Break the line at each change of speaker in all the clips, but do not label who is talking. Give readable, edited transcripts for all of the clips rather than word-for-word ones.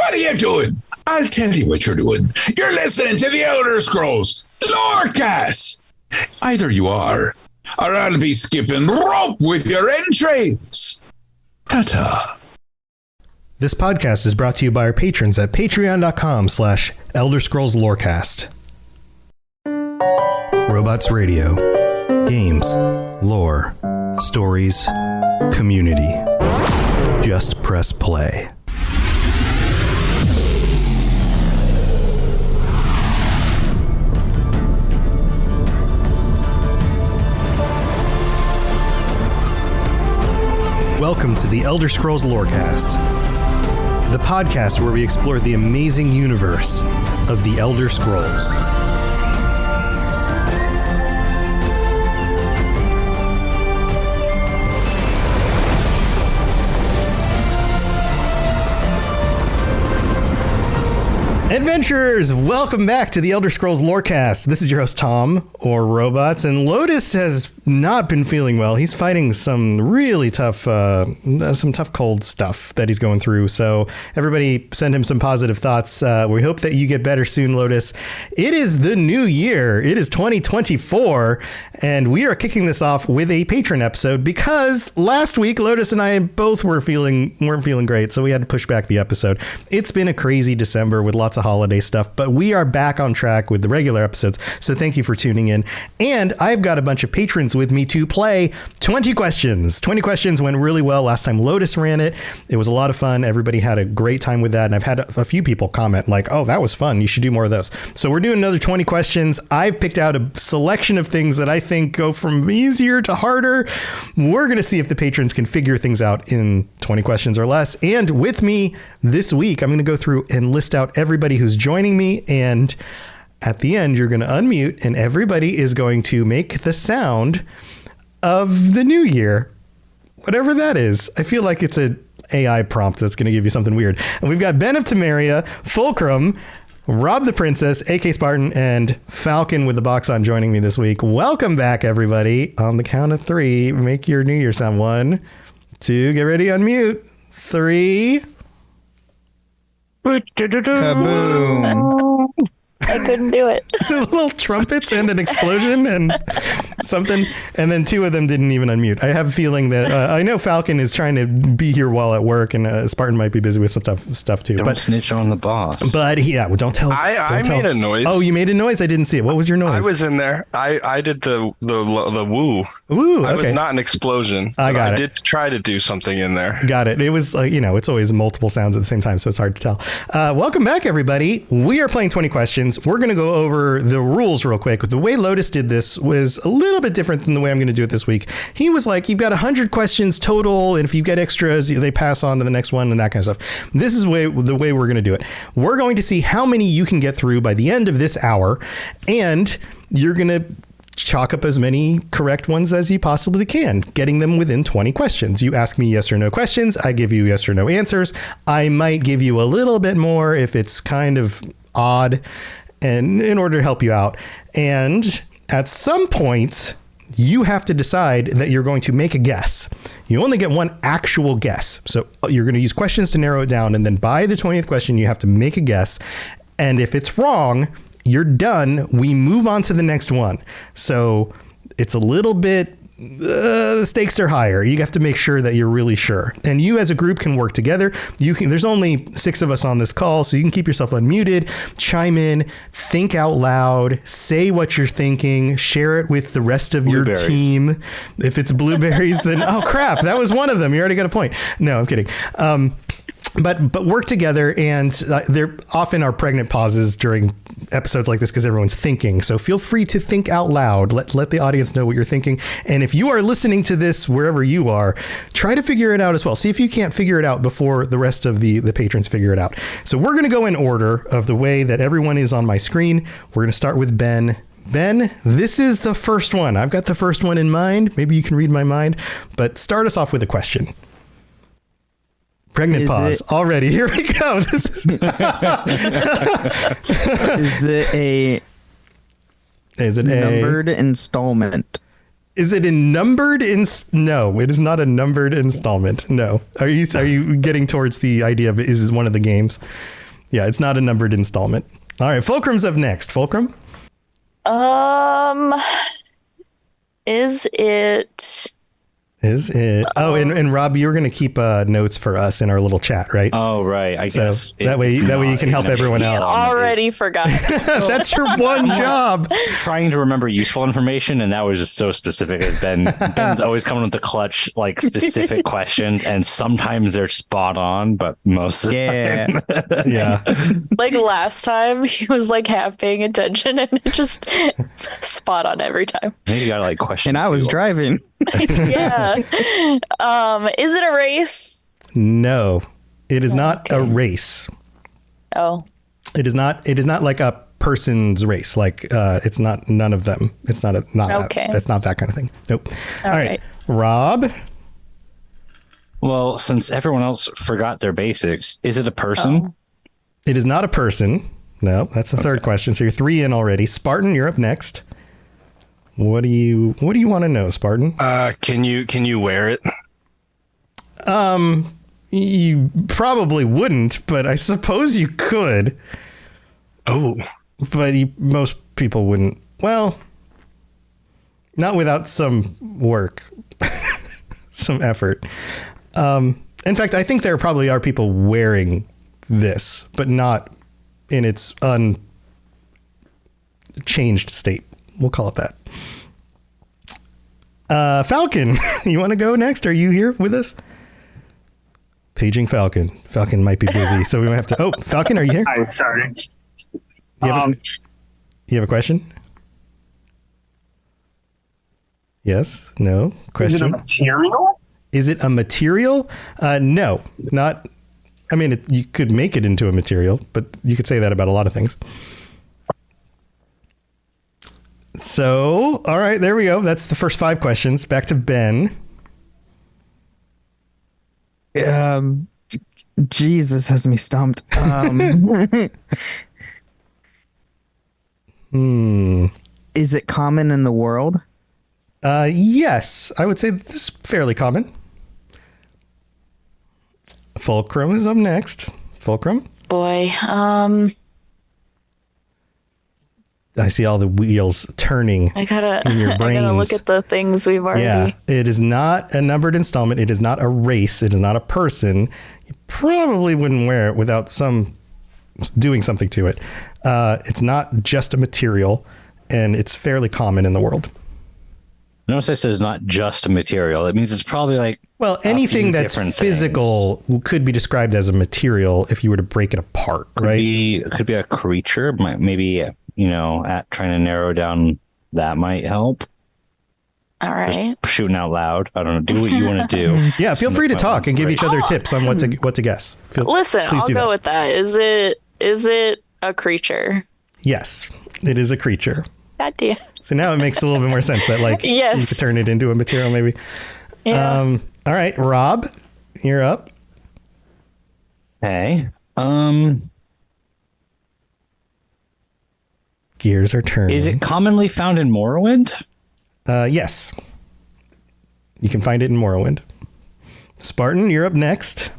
What are you doing? I'll tell you what you're doing. You're listening to the Elder Scrolls Lorecast. Either you are, or I'll be skipping rope with your entrails. Ta-ta.
This podcast is brought to you by our patrons at patreon.com/Elder Scrolls Lorecast. Robots Radio. Games. Lore. Stories. Community. Just press play. Welcome to the Elder Scrolls Lorecast, the podcast where we explore the amazing universe of the Elder Scrolls. Adventurers, welcome back to the Elder Scrolls Lorecast. This is your host, Tom, or Robots, and Lotus has not been feeling well. He's fighting some really tough cold stuff that he's going through, so everybody send him some positive thoughts. We hope that you get better soon, Lotus. It is the new year. It is 2024, and we are kicking this off with a Patron episode because last week, Lotus and I both weren't feeling great, so we had to push back the episode. It's been a crazy December with lots of holiday stuff, but we are back on track with the regular episodes, so thank you for tuning in. And I've got a bunch of patrons with me to play 20 questions. 20 questions went really well last time Lotus ran it. It was a lot of fun. Everybody had a great time with that, and I've had a few people comment like, oh, that was fun, you should do more of those. So we're doing another 20 questions. I've picked out a selection of things that I think go from easier to harder. We're going to see if the patrons can figure things out in 20 questions or less. And with me this week, I'm going to go through and list out everybody who's joining me, and at the end you're going to unmute and everybody is going to make the sound of the new year, whatever that is. I feel like it's an AI prompt that's going to give you something weird. And we've got Ben of Temeria, Fulcrum, Rob the Princess, AK Spartan, and Falcon with the box on joining me this week. Welcome back, everybody. On the count of 3, make your new year sound. 1, 2, get ready, unmute. 3.
Kaboom. I couldn't do it.
It's a little trumpets and an explosion and something, and then 2 of them didn't even unmute. I have a feeling that I know Falcon is trying to be here while at work, and Spartan might be busy with some stuff too.
Don't snitch on the boss.
But yeah, well, don't tell.
I made a noise.
Oh, you made a noise? I didn't see it. What was your noise?
I was in there. I did the woo.
Woo. Okay.
I was not an explosion.
I got it.
I did try to do something in there.
Got it. It was like, it's always multiple sounds at the same time, so it's hard to tell. Welcome back, everybody. We are playing 20 questions. We're going to go over the rules real quick. The way Lotus did this was a little bit different than the way I'm going to do it this week. He was like, you've got 100 questions total, and if you get extras, they pass on to the next one and that kind of stuff. This is the way we're going to do it. We're going to see how many you can get through by the end of this hour, and you're going to chalk up as many correct ones as you possibly can, getting them within 20 questions. You ask me yes or no questions. I give you yes or no answers. I might give you a little bit more if it's kind of odd, and in order to help you out. And at some point, you have to decide that you're going to make a guess. You only get one actual guess. So you're going to use questions to narrow it down, and then by the 20th question, you have to make a guess. And if it's wrong, you're done. We move on to the next one. So it's a little bit, the stakes are higher. You have to make sure that you're really sure. And you as a group can work together. There's only 6 of us on this call, so you can keep yourself unmuted, chime in, think out loud, say what you're thinking, share it with the rest of your team. If it's blueberries, then, oh crap, that was one of them. You already got a point. No, I'm kidding. But work together, and there often are pregnant pauses during episodes like this because everyone's thinking. So feel free to think out loud. Let the audience know what you're thinking. And if you are listening to this wherever you are, try to figure it out as well. See if you can't figure it out before the rest of the patrons figure it out. So we're going to go in order of the way that everyone is on my screen. We're going to start with Ben. Ben, this is the first one. I've got the first one in mind. Maybe you can read my mind, but start us off with a question. Pregnant pause already. Here we go. This is
Is it a numbered installment?
Is it in numbered? No, it is not a numbered installment. No. Are you getting towards the idea of is one of the games? Yeah, it's not a numbered installment. All right, Fulcrum's up next. Fulcrum?
Is it?
Oh, and Rob, you're going to keep notes for us in our little chat, right?
Oh, right. I guess
that way you can help everyone out.
I already forgot.
That's your one job.
Trying to remember useful information, and that was just so specific. As Ben's always coming with the clutch, like specific questions, and sometimes they're spot on, but most of the time,
Yeah.
Like last time, he was like half paying attention, and it just spot on every time.
Maybe you gotta like question.
And I was driving.
Yeah. Is it a race?
No, it is not a race.
Oh.
It is not like a person's race. Like it's not none of them. It's not
Okay.
That's not that kind of thing. Nope.
All right.
Rob.
Well, since everyone else forgot their basics, is it a person?
Oh.
It is not a person. No, that's the third question. So you're 3 in already. Spartan, you're up next. What do you want to know, Spartan?
Can you wear it?
You probably wouldn't, but I suppose you could.
Oh,
But most people wouldn't. Well, not without some work, some effort. In fact, I think there probably are people wearing this, but not in its unchanged state. We'll call it that. Falcon, you want to go next? Are you here with us? Paging Falcon. Falcon might be busy, so we might have to. Oh, Falcon, are you here?
I'm sorry.
You have a question? Yes? No? Question?
Is it a material?
Is it a material? No, not. I mean, you could make it into a material, but you could say that about a lot of things. So, all right, there we go. That's the first 5 questions. Back to Ben.
Jesus has me stumped. Is it common in the world?
Yes, I would say this is fairly common. Fulcrum is up next. Fulcrum.
Boy.
I see all the wheels turning
I gotta
in your brains.
I gotta look at the things we've already.
Yeah, it is not a numbered installment. It is not a race. It is not a person. You probably wouldn't wear it without doing something to it. It's not just a material, and it's fairly common in the world.
Notice I says not just a material. It means it's probably like
anything that's physical could be described as a material if you were to break it apart, right?
It could be a creature. Maybe at trying to narrow down that might help.
All right.
Just shooting out loud. I don't know. Do what you want to do.
Yeah, feel free to talk and give each other tips on what to guess.
Listen, I'll go with that. Is it a creature?
Yes, it is a creature.
God damn.
So now it makes a little bit more sense that
Yes.
you could turn it into a material maybe.
Yeah.
All right, Rob, you're up.
Hey.
Gears are turning.
Is it commonly found in Morrowind?
Yes. You can find it in Morrowind. Spartan, you're up next.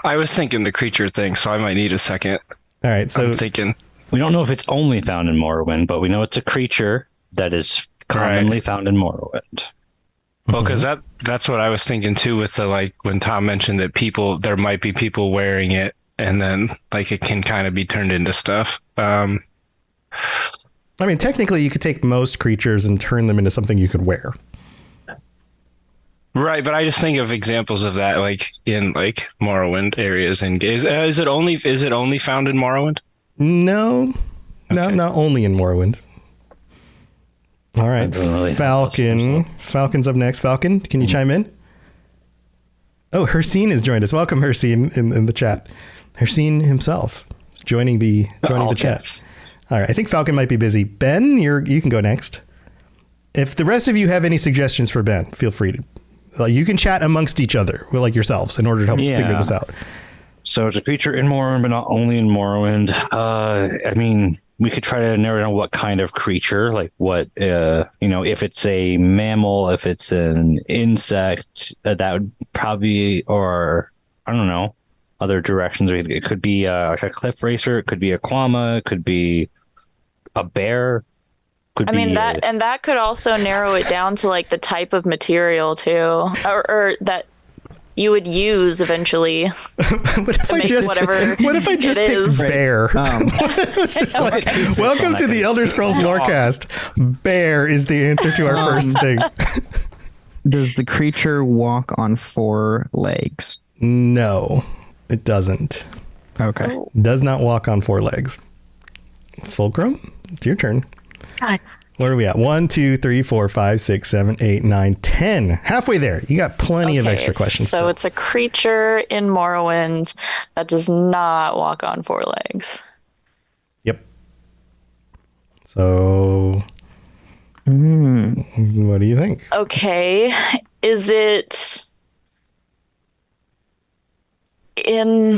I was thinking the creature thing, so I might need a second.
All right, so
I'm thinking.
We don't know if it's only found in Morrowind, but we know it's a creature that is commonly found in Morrowind.
Well, because that's what I was thinking too, with the when Tom mentioned that there might be people wearing it, and then it can kind of be turned into stuff.
I mean, technically, you could take most creatures and turn them into something you could wear.
Right, but I just think of examples of that, in Morrowind areas. And is it only found in Morrowind?
No, not only in Morrowind. All right,
really
Falcon. Falcon's up next. Falcon, can you chime in? Oh, Hersine has joined us. Welcome, Hersine, in the chat. Hersine himself joining the chat. All right, I think Falcon might be busy. Ben, you can go next. If the rest of you have any suggestions for Ben, feel free to. You can chat amongst each other, yourselves, in order to help figure this out.
So it's a creature in Morrowind, but not only in Morrowind. I mean, we could try to narrow down what kind of creature, like what, if it's a mammal, if it's an insect, that would probably, or I don't know, other directions. It could be like a cliff racer. It could be a quama. It could be a bear.
I mean, that could also narrow it down to like the type of material too, or that you would use eventually.
What if I just picked bear? It's just like, welcome to the Elder Scrolls Lorecast. Bear is the answer to our first thing.
Does the creature walk on 4 legs?
No, it doesn't.
Okay.
Does not walk on 4 legs. Fulcrum, it's your turn.
God.
Where are we at? 1, 2, 3, 4, 5, 6, 7, 8, 9, 10. Halfway there. You got plenty of extra questions.
So
still.
it's a creature in Morrowind that does not walk on 4 legs.
Yep. So, what do you think?
Okay. Is it in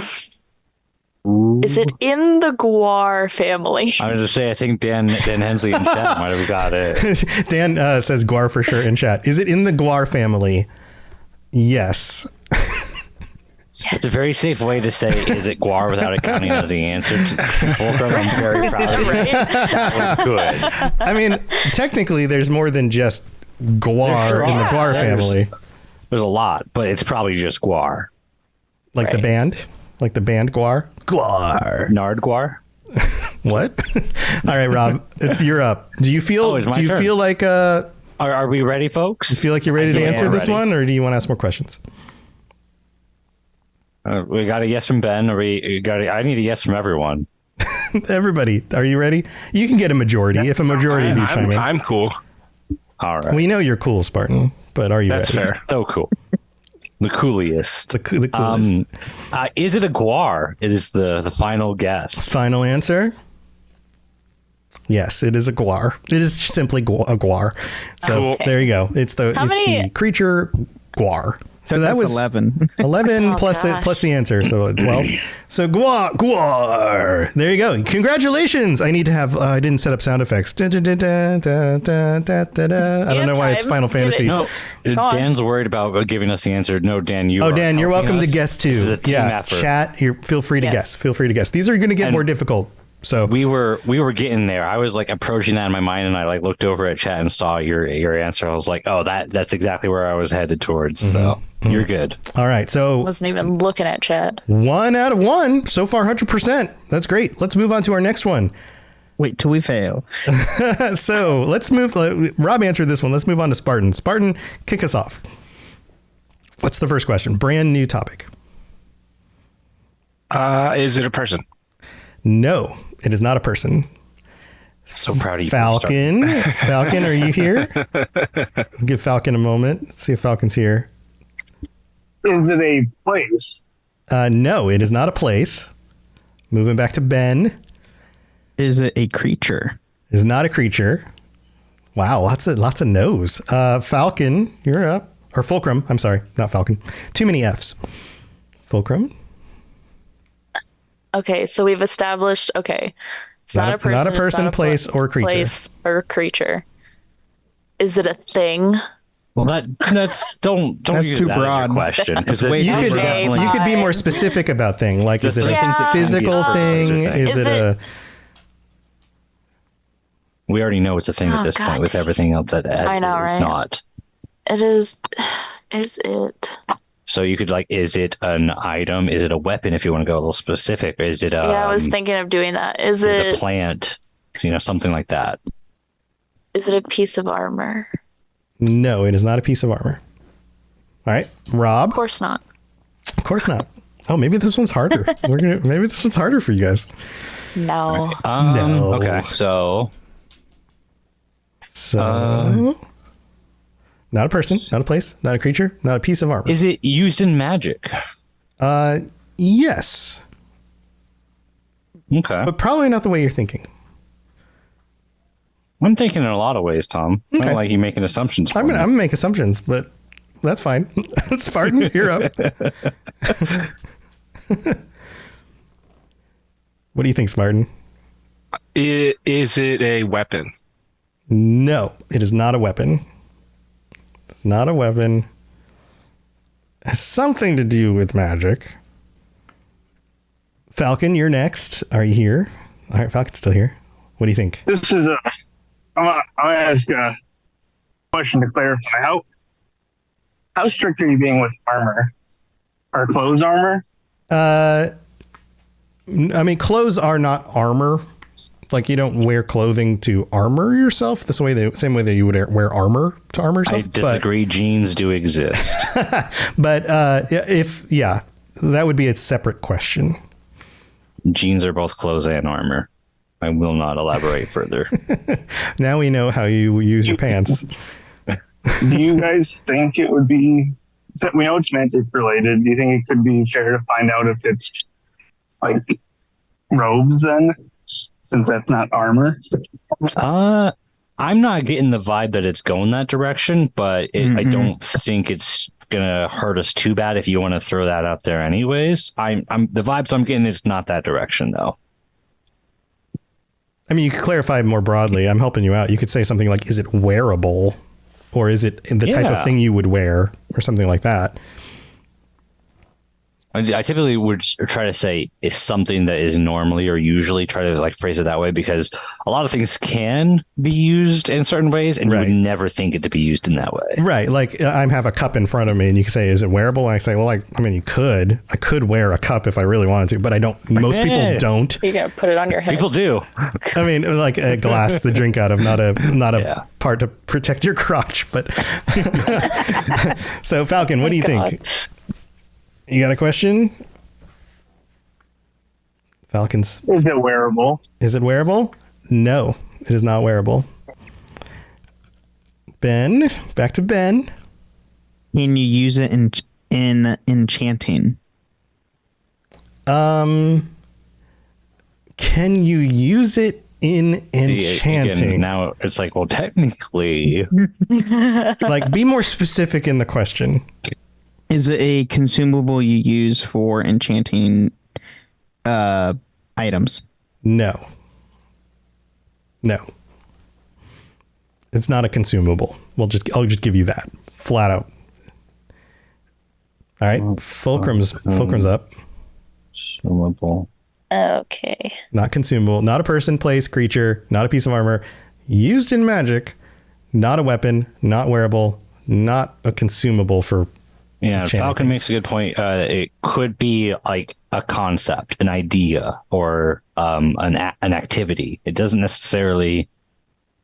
the Guar family?
I was going to say, I think Dan Hensley in chat might have got it.
Dan says Guar for sure in chat. Is it in the Guar family? Yes.
It's a very safe way to say, is it Guar, without accounting as the answer. Fulcrum, I'm very proud of you.
Right?
That was good.
I mean, technically, there's more than just Guar in the Guar family.
There's a lot, but it's probably just Guar.
Like the band? Like the band Guar? Guar.
Nard Guar?
What? All right, Rob, you're up. Do you feel feel like
Are we ready, folks?
you feel like you're ready to answer this one, or do you want to ask more questions?
We got a yes from Ben. I need a yes from everyone.
Everybody, are you ready? You can get a majority if a majority of you chime in.
I'm cool.
All right.
We know you're cool, Spartan, but are you
That's
ready?
fair.
So cool. The coolest.
The coolest.
Is it a Guar? It is the final guess.
Final answer? Yes, it is a Guar. It is simply a Guar. So
Okay.
there you go. It's the creature Guar. So that was
11.
11
Oh,
plus
gosh.
plus the answer, so 12. So Guar. There you go. Congratulations. I need to have. I didn't set up sound effects. I don't know why it's
time.
Final Fantasy.
No,
on.
Dan's worried about giving us the answer. No, Dan, you.
Oh,
are
Dan, you're
helping
welcome to
us.
guess too.
This is a team
yeah,
effort.
chat. Feel free to
Yes.
guess. Feel free to guess. These are going to get
And
more difficult. So
We were getting there. I was like approaching that in my mind, and I like looked over at chat and saw your answer. I was like, oh, that's exactly where I was headed towards. So you're good.
all right. So
Wasn't even looking at chat.
1 out of 1 so far, 100%. That's great. Let's move on to our next one.
Wait till we fail.
So let's move. Rob answered this one. Let's move on to Spartan. Spartan, kick us off. What's the first question? Brand new topic.
Is it a person?
No, it is not a person.
So proud of you.
Falcon. Falcon, are you here? Give Falcon a moment. Let's see if Falcon's here.
Is it a place?
No, it is not a place. Moving back to Ben.
Is it a creature?
It is not a creature. Wow, lots of no's. Falcon, you're up. Or Fulcrum. I'm sorry, not Falcon. Too many F's. Fulcrum.
Okay, so we've established. Okay, it's not a person.
Not a
it's
person,
not a
place, or creature.
Place or creature. Is it a thing?
Well, that's don't
That's
use
too
that as your
broad.
question, because
way
You
too
could
Okay,
you could be more
fine.
specific about thing. Like, is it
three
a
things that can be
physical
a
thing?
person or
Is
Is
it a?
we already know it's a thing at
Oh,
this
God.
point with everything else that
I know,
is
right?
not.
It is. Is it?
So you could like, is it an item? Is it a weapon? If you want to go a little specific, is it a?
Yeah, I was thinking of doing that.
Is it a plant? Something like that.
Is it a piece of armor?
No, it is not a piece of armor. All right, Rob.
Of course not.
Of course not. Oh, maybe this one's harder. Maybe this one's harder for you guys.
No.
No.
Okay, so
not a person, not a place, not a creature, not a piece of armor.
is it used in magic?
Yes,
Okay,
but probably not the way you're thinking.
I'm thinking in a lot of ways, Tom. I
Okay.
don't like you making assumptions.
I'm gonna make assumptions, but that's fine. Spartan, you're up. What do you think, Spartan?
Is it a weapon?
No, it is not a weapon. It's not a weapon. It has something to do with magic. Falcon, you're next. Are you here? All right, Falcon's still here. What do you think?
This is I'm gonna ask a question to clarify. How strict are you being with armor or clothes armor?
I mean, clothes are not armor. Like, you don't wear clothing to armor yourself the same way that you would wear armor to armor yourself.
I disagree. Jeans do exist.
But that would be a separate question.
Jeans are both clothes and armor. I will not elaborate further.
Now we know how you use your pants.
Do you guys think it would be? We know it's magic related. Do you think it could be fair to find out if it's like robes then, since that's not armor?
I'm not getting the vibe that it's going that direction, but I don't think it's gonna hurt us too bad if you want to throw that out there anyways. I'm the vibes I'm getting, it's not that direction though.
I mean, you could clarify more broadly. I'm helping you out. You could say something like, is it wearable? Or is it the type of thing you would wear or something like that?
I typically would try to say is something that is normally or usually, try to like phrase it that way, because a lot of things can be used in certain ways and you would never think it to be used in that way. Right.
Like I have a cup in front of me and you can say, is it wearable? And I say, well, I mean, I could wear a cup if I really wanted to, but I don't. Most people don't.
You're going to put it on your head.
People do.
I mean, like a glass to drink out of, not a part to protect your crotch. But so Falcon, what do you think? You got a question? Falcons.
Is it wearable?
Is it wearable? No, it is not wearable. Ben, back to Ben.
Can you use it in enchanting?
Can you use it in enchanting?
Again, now it's like, well, technically.
Like, be more specific in the question.
Is it a consumable you use for enchanting items?
No. It's not a consumable. I'll just give you that flat out. All right, Fulcrum's up.
Consumable.
Okay.
Not consumable. Not a person, place, creature. Not a piece of armor. Used in magic. Not a weapon. Not wearable. Not a consumable for.
Yeah, Falcon makes a good point. It could be like a concept, an idea, or an activity. It doesn't necessarily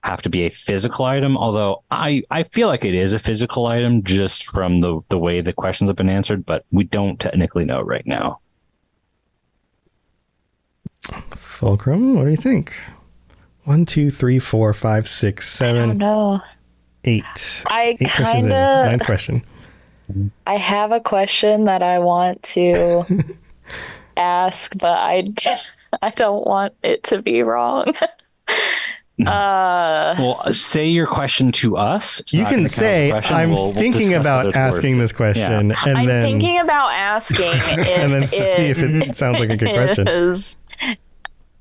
have to be a physical item, although I feel like it is a physical item just from the way the questions have been answered, but we don't technically know right now.
Fulcrum, what do you think? 1, 2, 3, 4, 5, 6, 7.
I don't know.
8.
Eight
questions in. Ninth question.
I have a question that I want to ask, but I don't want it to be wrong.
Well, say your question to us.
You can say, I'm thinking about asking this question.
Yeah. I'm thinking about asking
and then see if it sounds like a good question.
Is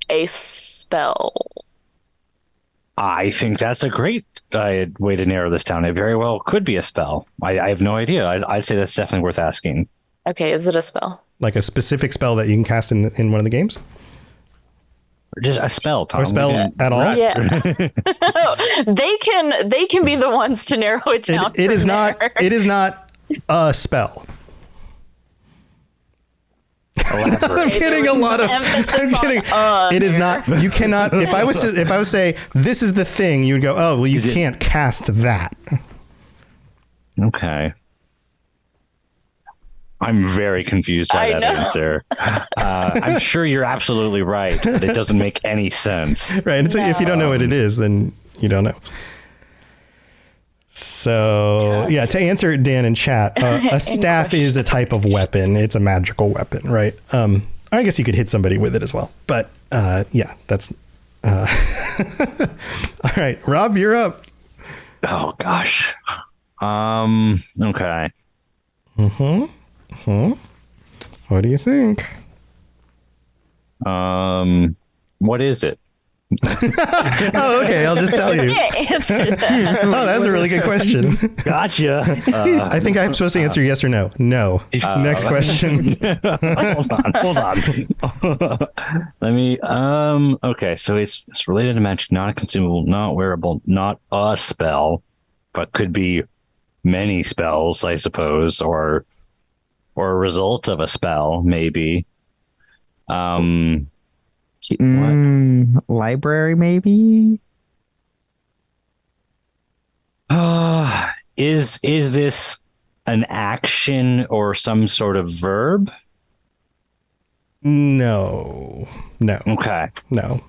a spell.
I think that's a great way to narrow this down. It very well could be a spell. I have no idea. I'd say that's definitely worth asking.
Okay, is it a spell?
Like a specific spell that you can cast in one of the games?
Or just a spell, Tom.
Or a spell at all?
Yeah. They can be the ones to narrow it down.
It is not a spell. I'm getting a lot of. I'm kidding. It is not. You cannot. If I was to say this is the thing, you would go, oh well, you can't cast that.
Okay. I'm very confused by that answer. I'm sure you're absolutely right, but it doesn't make any sense.
Right. And if you don't know what it is, then you don't know. So, yeah, to answer Dan in chat, a staff is a type of weapon. It's a magical weapon, right? I guess you could hit somebody with it as well. But, yeah, that's... All right, Rob, you're up.
Oh, gosh. Okay.
What do you think?
What is it?
Oh, okay. I'll just tell
I
you.
can't answer that.
Oh, that's a really good question.
Gotcha.
I think I'm supposed to answer yes or no. No. Next question.
Hold on. Let me. Okay, so it's related to magic, not a consumable, not wearable, not a spell, but could be many spells, I suppose, or a result of a spell, maybe.
Library, maybe.
Is this an action or some sort of verb?
No.
Okay.
No.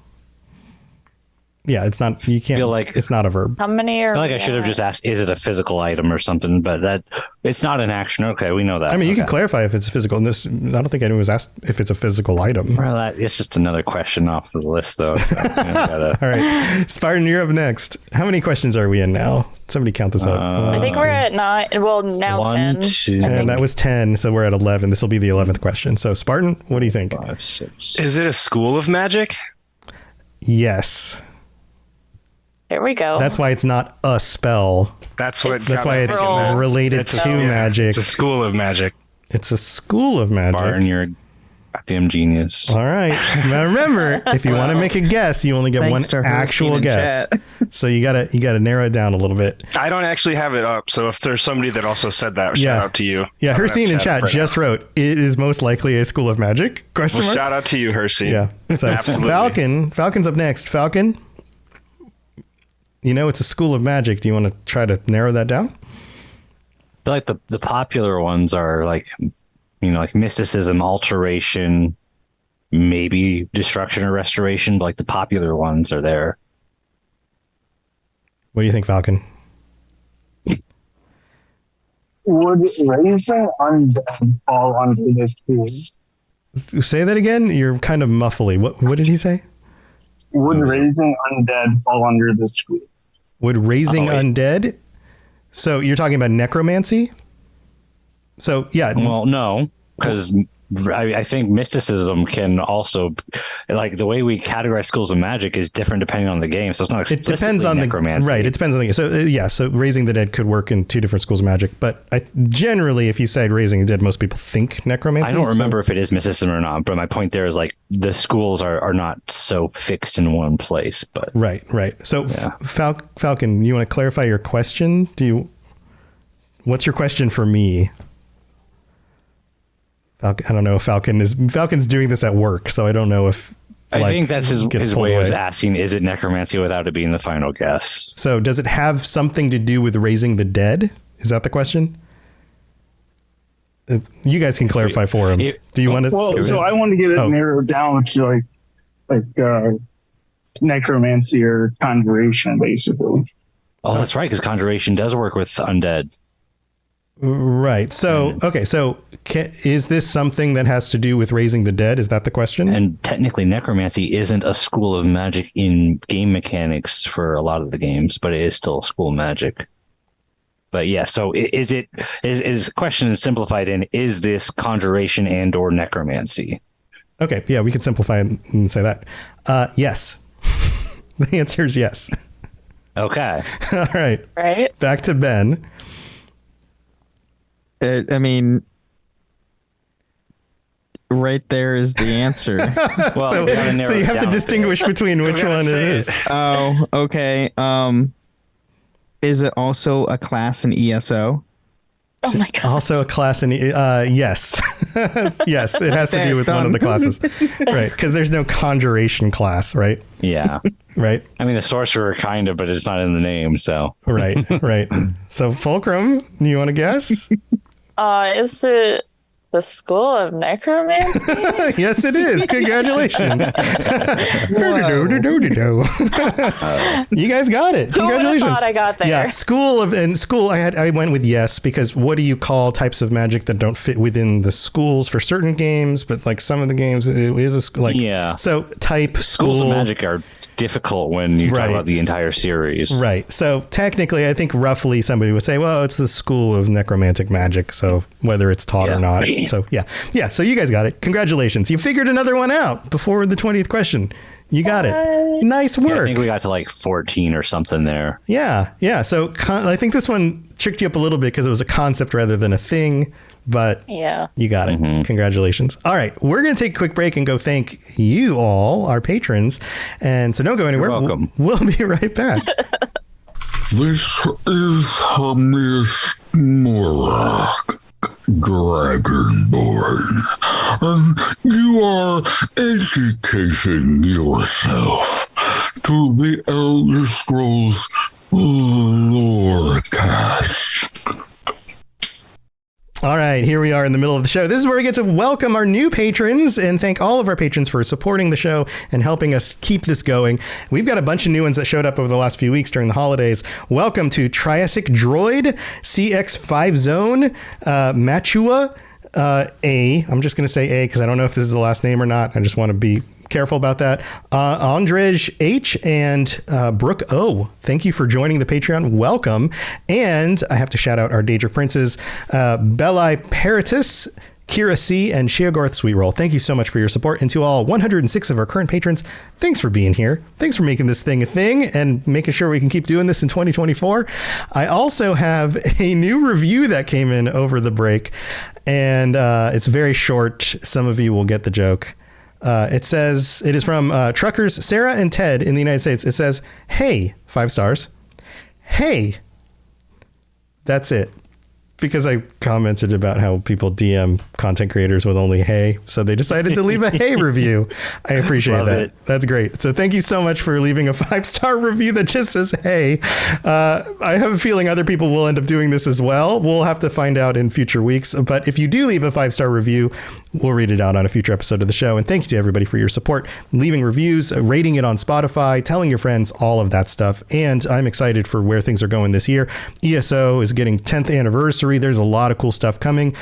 Yeah, it's not. You can't.
Feel like
it's not a verb.
How many are?
I feel like I should have just asked, is it a physical item or something? But that it's not an action. Okay, we know that.
I mean, you
okay.
can clarify if it's physical. I don't think anyone was asked if it's a physical item.
Well, it's just another question off the list, though. So, gotta...
All right, Spartan, you're up next. How many questions are we in now? Somebody count this up.
I think we're at 9. Well, now 10.
2,
10. That was 10, so we're at 11. This will be the 11th question. So, Spartan, what do you think?
5, 6.
Is it a school of magic?
Yes.
Here we go.
That's why it's not a spell.
That's what.
That's why it's related
It's
to magic.
It's a school of magic.
It's a school of magic.
Barton, you're a goddamn genius.
All right. Now remember, if you want to make a guess, you only get
Thanks
one
to Hershey
actual
in
guess.
chat.
So you gotta narrow it down a little bit.
I don't actually have it up, so if there's somebody that also said that,
Yeah.
shout out to you.
Yeah,
I don't
Hersine in
have
chat
right
just wrote, "It is most likely a school of magic?" Question
now. Well,
mark.
shout out to you, Hersine.
Yeah. So
Absolutely.
Falcon's up next. Falcon, you know it's a school of magic. Do you want to try to narrow that down?
I feel like the popular ones are like, like mysticism, alteration, maybe destruction or restoration, but like the popular ones are there.
What do you think, Falcon?
Would raising undead fall under this school?
Say that again. You're kind of muffly. What did he say?
Would raising undead fall under this school?
Would raising undead? So you're talking about necromancy? So yeah.
Well, no, because I think mysticism can also, like the way we categorize schools of magic is different depending on the game. So it's not
It depends on
necromancy.
Right. It depends on the game. So yeah. So raising the dead could work in two different schools of magic. But generally, if you say raising the dead, most people think necromancy.
I don't remember if it is mysticism or not, but my point there is like the schools are not so fixed in one place. But
Right. So
Yeah.
Falcon, you want to clarify your question? What's your question for me? Falcon, I don't know if Falcon's doing this at work, so I don't know if
I think that's his
gets
way
pulled
of
away.
asking, is it necromancy without it being the final guess?
So does it have something to do with raising the dead? Is that the question? You guys can clarify for him. Do you want to?
Well, so I want to get it narrowed down to like necromancy or conjuration, basically.
Oh, that's right, because conjuration does work with undead.
Right. So, okay. So is this something that has to do with raising the dead? Is that the question?
And technically, necromancy isn't a school of magic in game mechanics for a lot of the games, but it is still a school of magic. But yeah, so is question is simplified in, is this conjuration and or necromancy?
Okay. Yeah, we can simplify it and say that. Yes. The answer is yes.
Okay.
All right.
Right.
Back to Ben.
I mean, right there is the answer.
Well,
So you have to distinguish between which one it is.
Oh, okay. Is it also a class in ESO?
Oh my god.
Also a class in yes. Yes, it has to do with one of the classes. Right, because there's no conjuration class, right?
Yeah.
Right?
I mean, the sorcerer kind of, but it's not in the name, so.
Right. So Fulcrum, you want to guess?
Is it the School of Necromancy?
Yes, it is. Congratulations. You guys got it.
Who would have
Congratulations.
thought I got there?
Yeah, school. I went with yes because what do you call types of magic that don't fit within the schools for certain games, but like some of the games it is
Yeah.
So type
Schools
school
of magic are difficult when you
Right.
talk about the entire series.
Right. So technically, I think roughly somebody would say, well, it's the school of necromantic magic. So whether it's taught or not, So yeah. So you guys got it. Congratulations. You figured another one out before the 20th question. You got it. Nice work.
I think we got to like 14 or something there.
Yeah. So I think this one tricked you up a little bit because it was a concept rather than a thing. But
yeah,
you got it. Mm-hmm. Congratulations. All right. We're going to take a quick break and go thank you all, our patrons. And so don't go anywhere.
You're welcome.
We'll be right back.
This is Miss Morlock, Dragonborn, and you are educating yourself to the Elder Scrolls Lorecast.
All right, here we are in the middle of the show. This is where we get to welcome our new patrons and thank all of our patrons for supporting the show and helping us keep this going. We've got a bunch of new ones that showed up over the last few weeks during the holidays. Welcome to Triassic Droid, CX5 Zone, Machua, A. I'm just going to say A because I don't know if this is the last name or not. I just want to be careful about that. Andrej H and Brooke O. Thank you for joining the Patreon. Welcome. And I have to shout out our Daedric Princes, Belli Peritus, Kira C, and Shiogorth Sweetroll. Thank you so much for your support. And to all 106 of our current patrons, thanks for being here. Thanks for making this thing a thing and making sure we can keep doing this in 2024. I also have a new review that came in over the break, and it's very short. Some of you will get the joke. It says, it is from truckers Sarah and Ted in the United States. It says, hey, 5 stars. Hey. That's it. Because I commented about how people DM content creators with only hey. So they decided to leave a hey review. I appreciate that. It. That's great. So thank you so much for leaving a 5-star review that just says hey. I have a feeling other people will end up doing this as well. We'll have to find out in future weeks. But if you do leave a 5-star review, we'll read it out on a future episode of the show. And thank you to everybody for your support, leaving reviews, rating it on Spotify, telling your friends, all of that stuff. And I'm excited for where things are going this year. ESO is getting 10th anniversary. There's a lot of cool stuff coming.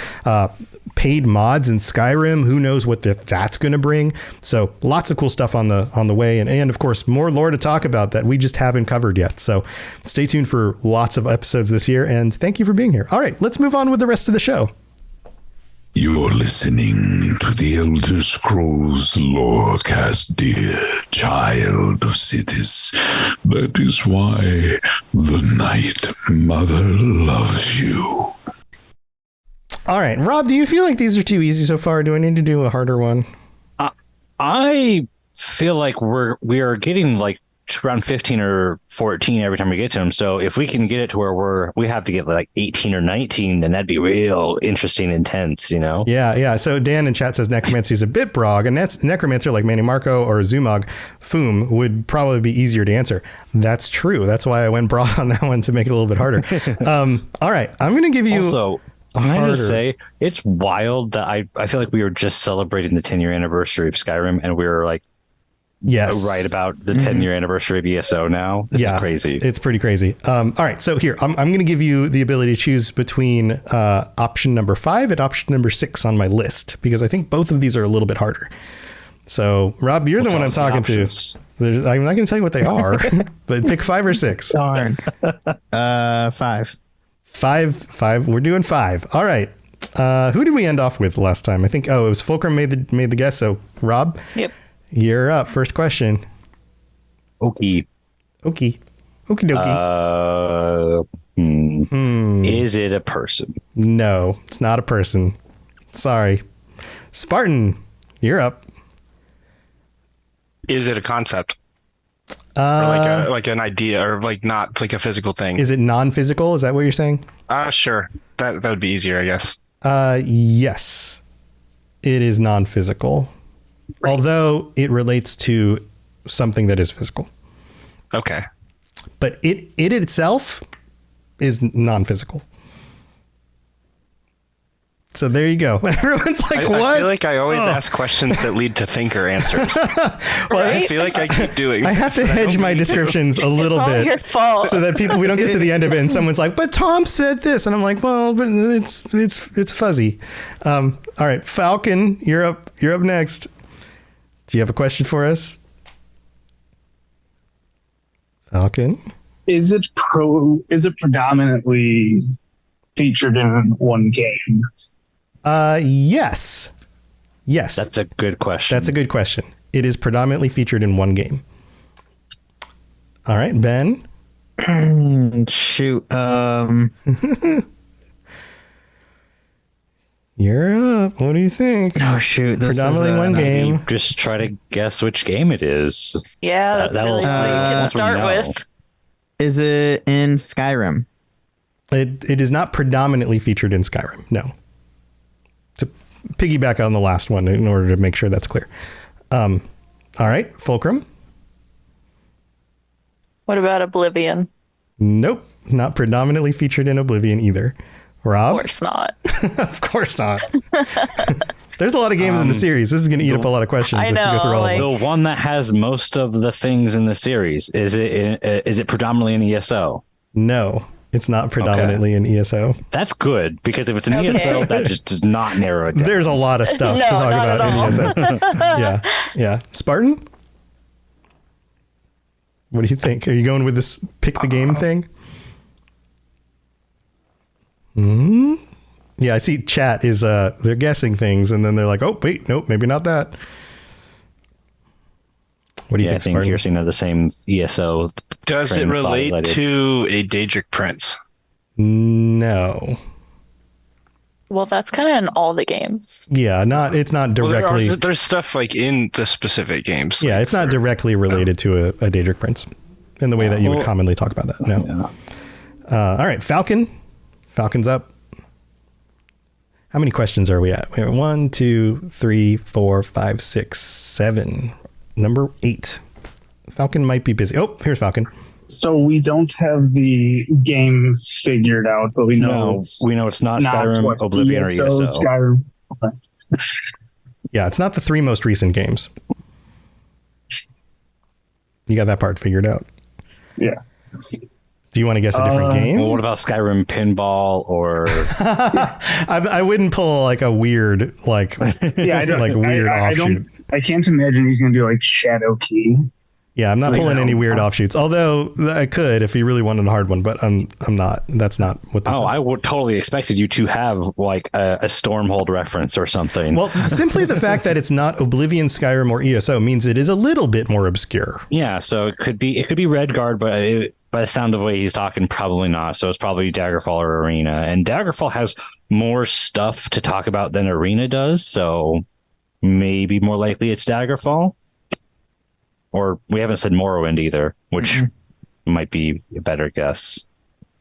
Paid mods in Skyrim. Who knows what that's going to bring? So lots of cool stuff on the way. And of course, more lore to talk about that we just haven't covered yet. So stay tuned for lots of episodes this year. And thank you for being here. All right, let's move on with the rest of the show.
You're listening to the Elder Scrolls Lorecast, dear child of cities. That is why the Night Mother loves you.
All right, Rob, do you feel like these are too easy so far? Do I need to do a harder one?
I feel like we are getting like around 15 or 14 every time we get to them. So if we can get it to where we have to get like 18 or 19, then that'd be real interesting, intense, you know?
Yeah. So Dan in chat says necromancy is a bit broad, and that's necromancer like Manny Marco or Zumog Foom would probably be easier to answer. That's true. That's why I went broad on that one to make it a little bit harder. All right, I'm going to give you.
Also, can I just say it's wild that I feel like we were just celebrating the 10-year anniversary of Skyrim, and we were like.
Yes.
Right about the 10-year anniversary of ESO now. This is crazy. It's
pretty crazy. All right. So here, I'm going to give you the ability to choose between option number 5 and option number 6 on my list, because I think both of these are a little bit harder. So, Rob, you're the one I'm talking to. I'm not going to tell you what they are, but pick 5 or 6.
Darn. 5.
5. We're doing 5. All right. Who did we end off with last time? I think, it was Fulcrum made the guess. So, Rob?
Yep.
You're up. First question.
Okie
dokie.
Is it a person?
No, it's not a person. Sorry. Spartan, you're up.
Is it a concept? Or like an idea, or like not like a physical thing?
Is it non-physical? Is that what you're saying?
Sure. That would be easier, I guess.
Yes. It is non-physical. Right. Although it relates to something that is physical.
Okay.
But it itself is non-physical. So there you go. Everyone's like, what?
I feel like I always ask questions that lead to thinker answers. Well, I feel like I keep doing.
I have to hedge my descriptions a little bit.
It's all your fault.
So that we don't get to the end of it and someone's like, but Tom said this. And I'm like, well, but it's fuzzy. All right. Falcon, you're up next. Do you have a question for us? Falcon?
Is it predominantly featured in one game?
Yes. Yes.
That's a good question.
That's a good question. It is predominantly featured in one game. All right, Ben.
Shoot.
You're up. What do you think?
Oh shoot. This
Predominantly
is,
one game.
Just try to guess which game it is.
Yeah, that's
That'll-
really all you can
that's what we
start
know.
with.
Is it in Skyrim?
It is not predominantly featured in Skyrim. No. To piggyback on the last one in order to make sure that's clear. All right, Fulcrum.
What about Oblivion?
Nope, not predominantly featured in Oblivion either. Rob?
Of course not.
Of course not. There's a lot of games in the series. This is going to eat up a lot of questions
I
if you go through
know,
all of them.
The one that has most of the things in the series, is it predominantly an ESO?
No, it's not predominantly an ESO.
That's good, because if it's an
Okay.
ESO, that just does not narrow it down.
There's a lot of stuff to
No,
talk
not
about
at
in ESO. Yeah. Spartan? What do you think? Are you going with this pick the game thing? Yeah, I see chat is they're guessing things and then they're like, oh wait, nope, maybe not that. What do you
I
think,
think
Spartan?
you're seeing the same ESO.
Does it
frame
relate
file that
to a Daedric Prince?
No.
Well, that's kind of in all the games.
Yeah, it's not directly.
Well, there's stuff like in the specific games.
Yeah, it's not directly related to a Daedric Prince in the way that you would commonly talk about that. No.
Yeah.
All right, Falcon. Falcon's up. How many questions are we at? We have 1, 2, 3, 4, 5, 6, 7. Number 8. Falcon might be busy. Oh, here's Falcon.
So we don't have the game figured out, but we know
No,
it's
we know it's not
not
Skyrim,
what
Oblivion, or
ESO,
ESO.
Skyrim.
Yeah, it's not the 3 most recent games. You got that part figured out.
Yeah.
Do you want to guess a different game?
Well, what about Skyrim Pinball or
I wouldn't pull like a weird, like,
Yeah, I don't,
like weird offshoot.
I can't imagine he's going to do like Shadow Key.
Yeah, I'm not pulling any weird offshoots. Although I could if you really wanted a hard one, but I'm not. That's not what this is.
I would totally expected you to have like a Stormhold reference or something.
Well, simply the fact that it's not Oblivion, Skyrim, or ESO means it is a little bit more obscure.
Yeah, so it could be Redguard, but by the sound of the way he's talking, probably not. So it's probably Daggerfall or Arena, and Daggerfall has more stuff to talk about than Arena does. So maybe more likely it's Daggerfall. Or we haven't said Morrowind either, which might be a better guess.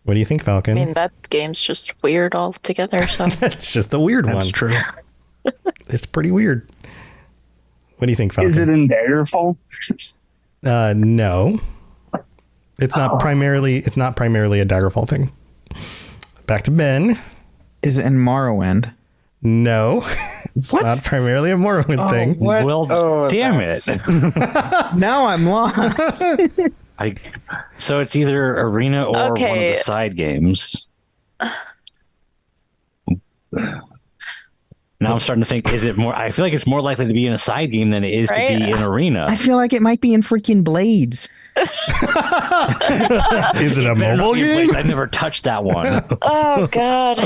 What do you think, Falcon?
I mean, that game's just weird altogether. So
That's just a weird one.
That's true.
It's pretty weird. What do you think, Falcon?
Is it in Daggerfall?
No. It's not primarily. It's not primarily a Daggerfall thing. Back to Ben.
Is it in Morrowind?
No, it's not primarily a Morrowind thing.
What?
Well, damn it.
Now I'm lost.
So it's either Arena or one of
Okay.
the side games. Now I'm starting to think, is it more? I feel like it's more likely to be in a side game than it is
Right?
to be in Arena.
I feel like it might be in freaking Blades.
Is it a
Better not
mobile
be in
game?
place. I've never touched that one.
oh god.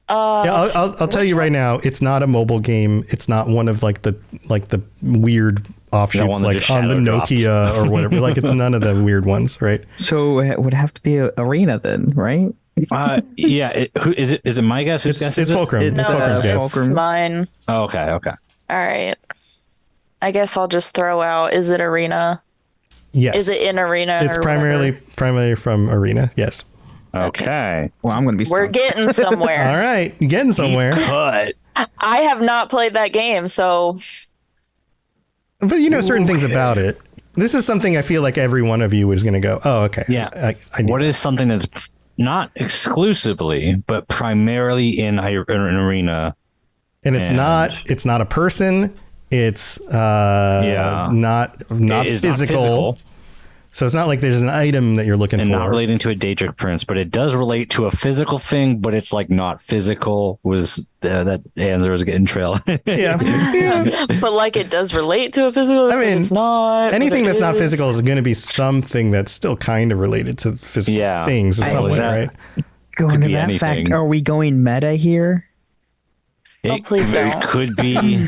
Yeah, I'll tell you right now. It's not a mobile game. It's not one of like the weird offshoots
one that
like
just
on the
shadow drops.
Nokia or whatever. Like it's none of the weird ones, right?
So it would have to be a Arena then, right?
Yeah. Who is it? Is it my guess? Whose guess
It's
is it?
Fulcrum. It's
No,
Fulcrum's guess.
Fulcrum.
It's mine.
Oh, okay. Okay.
All right. I guess I'll just throw out. Is it Arena?
Yes.
Is it in Arena?
It's
or
primarily from Arena. Yes.
Okay.
Well, I'm going to be
We're
stumped.
getting somewhere.
All right, you're getting somewhere.
But
I have not played that game, so
But you know certain things about it. This is something I feel like every one of you is going to go, oh, okay.
yeah,
I knew
what
that.
is something that's not exclusively, but primarily in Arena?
And it's not a person. It's not
It is
physical. So it's not like there's an item that you're looking
and
for.
not relating to a Daedric Prince, but it does relate to a physical thing, but it's like not physical. Was that answer was getting trail?
yeah.
but like it does relate to a physical.
I mean,
it's not
Anything
but it
that's not
is.
physical is going to be something that's still kind of related to physical
Yeah.
things in some way,
that-
right?
Going
Could
to
be
that
anything.
fact, are we going meta here?
please don't.
It could be.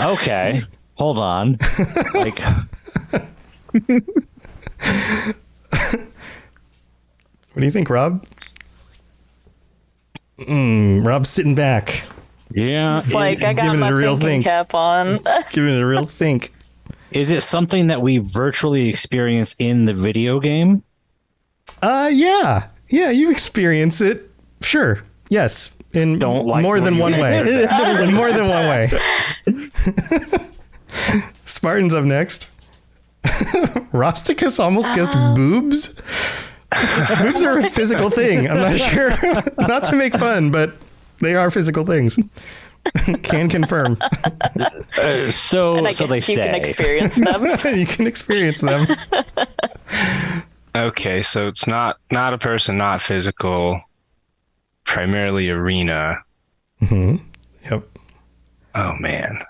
Okay, hold on. Like,
What do you think, Rob? Rob's sitting back,
yeah.
It's like I got
giving it
my
a real
thinking
think.
cap on.
giving it a real think.
Is it something that we virtually experience in the video game?
Yeah, you experience it. Sure, yes, in
Don't like
more than
when
one
you
way.
answer that.
In more than one way. Spartan's up next. Rusticus almost guessed boobs. Boobs are a physical thing. I'm not sure. Not to make fun, but they are physical things. Can confirm.
So,
And I
so
guess
they
you
say.
can experience them.
You can experience them.
Okay, so it's not a person, not physical, primarily arena.
Yep.
Oh man.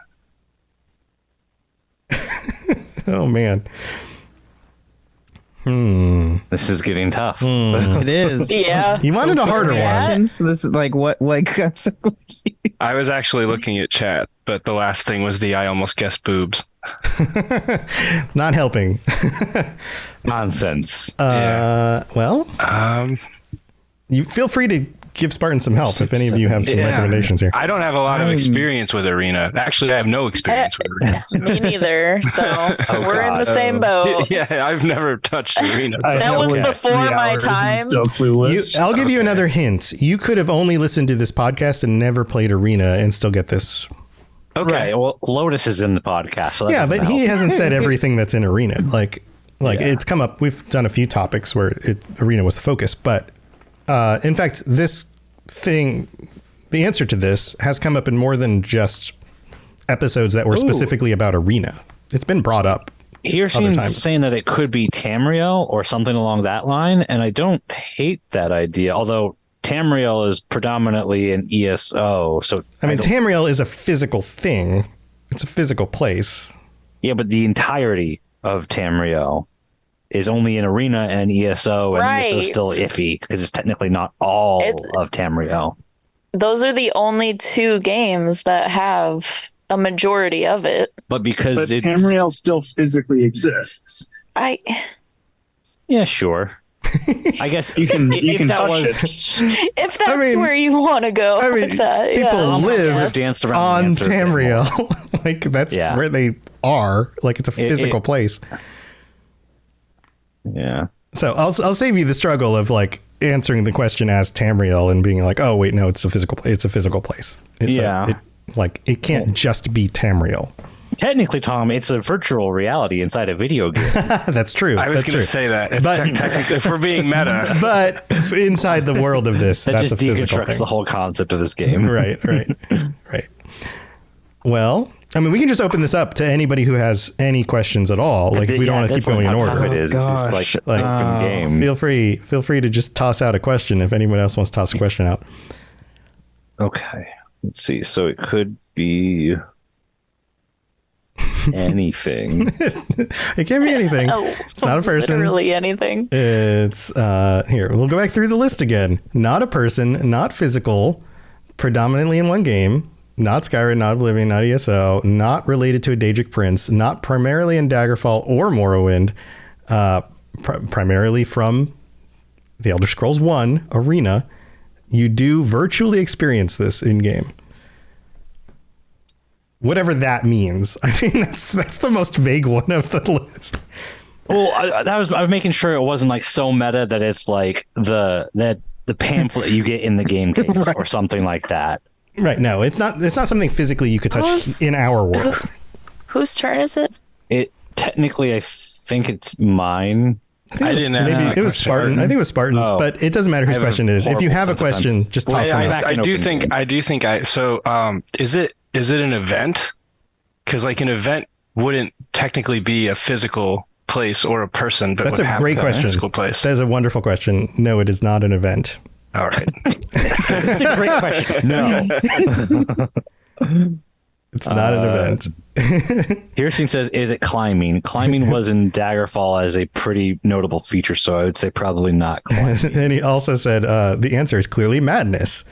Oh man.
This is getting tough.
It is.
Yeah.
You wanted a harder one.
Reactions? This is like what? Like I'm so confused.
I was actually looking at chat, but the last thing was I almost guessed boobs.
Not helping.
Nonsense.
Well, you feel free to give Spartan some help if any of you have some recommendations here.
I don't have a lot of experience with arena. Actually, I have no experience with arena.
Me neither. So we're in the same boat.
Yeah, I've never touched arena. So.
That was before my time.
Still clueless.
I'll give you another hint. You could have only listened to this podcast and never played Arena and still get this.
Okay.
Right. Well, Lotus is in the podcast. So that
Yeah,
doesn't
but he
help.
hasn't said everything that's in Arena. Like it's come up. We've done a few topics where Arena was the focus, but in fact, this thing, the answer to this has come up in more than just episodes that were specifically about Arena. It's been brought up.
Here
other
seems
times.
saying that it could be Tamriel or something along that line, and I don't hate that idea. Although Tamriel is predominantly an ESO, so
I mean,
don't-
Tamriel is a physical thing. It's a physical place.
yeah, but the entirety of Tamriel is only an Arena and ESO, and ESO is still
Right.
iffy because it's technically not all of Tamriel.
Those are the only two games that have a majority of it.
But because
But
it's
Tamriel still physically exists.
yeah, sure. I guess
You can
if that
touch
was
it.
If that's
mean-
where you want to go
I mean,
with that.
people
yeah.
live
danced around the
on
answer a bit more.
Tamriel. Like that's
Yeah.
where they are. Like it's a physical place.
Yeah.
So I'll save you the struggle of like answering the question as Tamriel and being like, oh wait, no, it's a physical place. It's a physical place.
Yeah.
It can't just be Tamriel.
Technically, Tom, it's a virtual reality inside a video game.
That's true.
I was
That's
going
true.
to say that. If,
But-
technically, if we're being meta,
But inside the world of this,
That
that's
just
a physical
deconstructs
thing.
the whole concept of this game.
Right. Well, I mean, we can just open this up to anybody who has any questions at all. Like, if we don't want to keep going in order.
It is. It's just
Gosh.
like open game.
Feel free to just toss out a question if anyone else wants to toss a question out.
Okay. Let's see. So it could be anything.
It can't be anything.
Oh,
It's not a person.
Literally anything.
It's here. We'll go back through the list again. Not a person, not physical, predominantly in one game. Not Skyrim, not Oblivion, not ESO, not related to a Daedric Prince, not primarily in Daggerfall or Morrowind, primarily from the Elder Scrolls 1 Arena. You do virtually experience this in game. Whatever that means. I mean, that's the most vague one of the list.
Well, I was making sure it wasn't like so meta that it's like the pamphlet you get in the game case or something like that.
Right. No, it's not something physically you could touch
Who's-
in our world.
Whose turn is it?
It technically, I think it's mine.
I didn't ask
Maybe
that
it was
question.
Spartan. I think it was Spartan's,
Oh.
but it doesn't matter whose
I have a
question it is. If you
horrible
have a
sense of
question, just toss
Well,
one
I-
out.
back in open game.
So, is it an event? Because like an event wouldn't technically be a physical place or a person, but
That's
would
a
have
great
a
question.
physical place.
That is a wonderful question. No, it is not an event.
All right.
That's a great question. No.
It's not an event.
Kirsten says, is it climbing? Climbing was in Daggerfall as a pretty notable feature, so I would say probably not climbing.
And he also said the answer is clearly madness.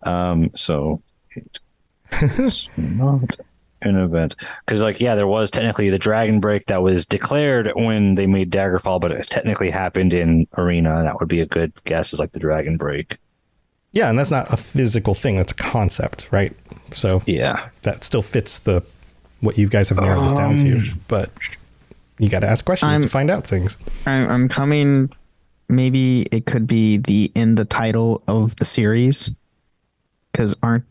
So it's not an event because, like, yeah, there was technically the Dragon Break that was declared when they made Daggerfall, but it technically happened in Arena. That would be a good guess, is like the Dragon Break.
Yeah, and that's not a physical thing; that's a concept, right? So
yeah,
that still fits what you guys have narrowed this down to. But you got to ask questions to find out things.
I'm coming. Maybe it could be in the title of the series, because aren't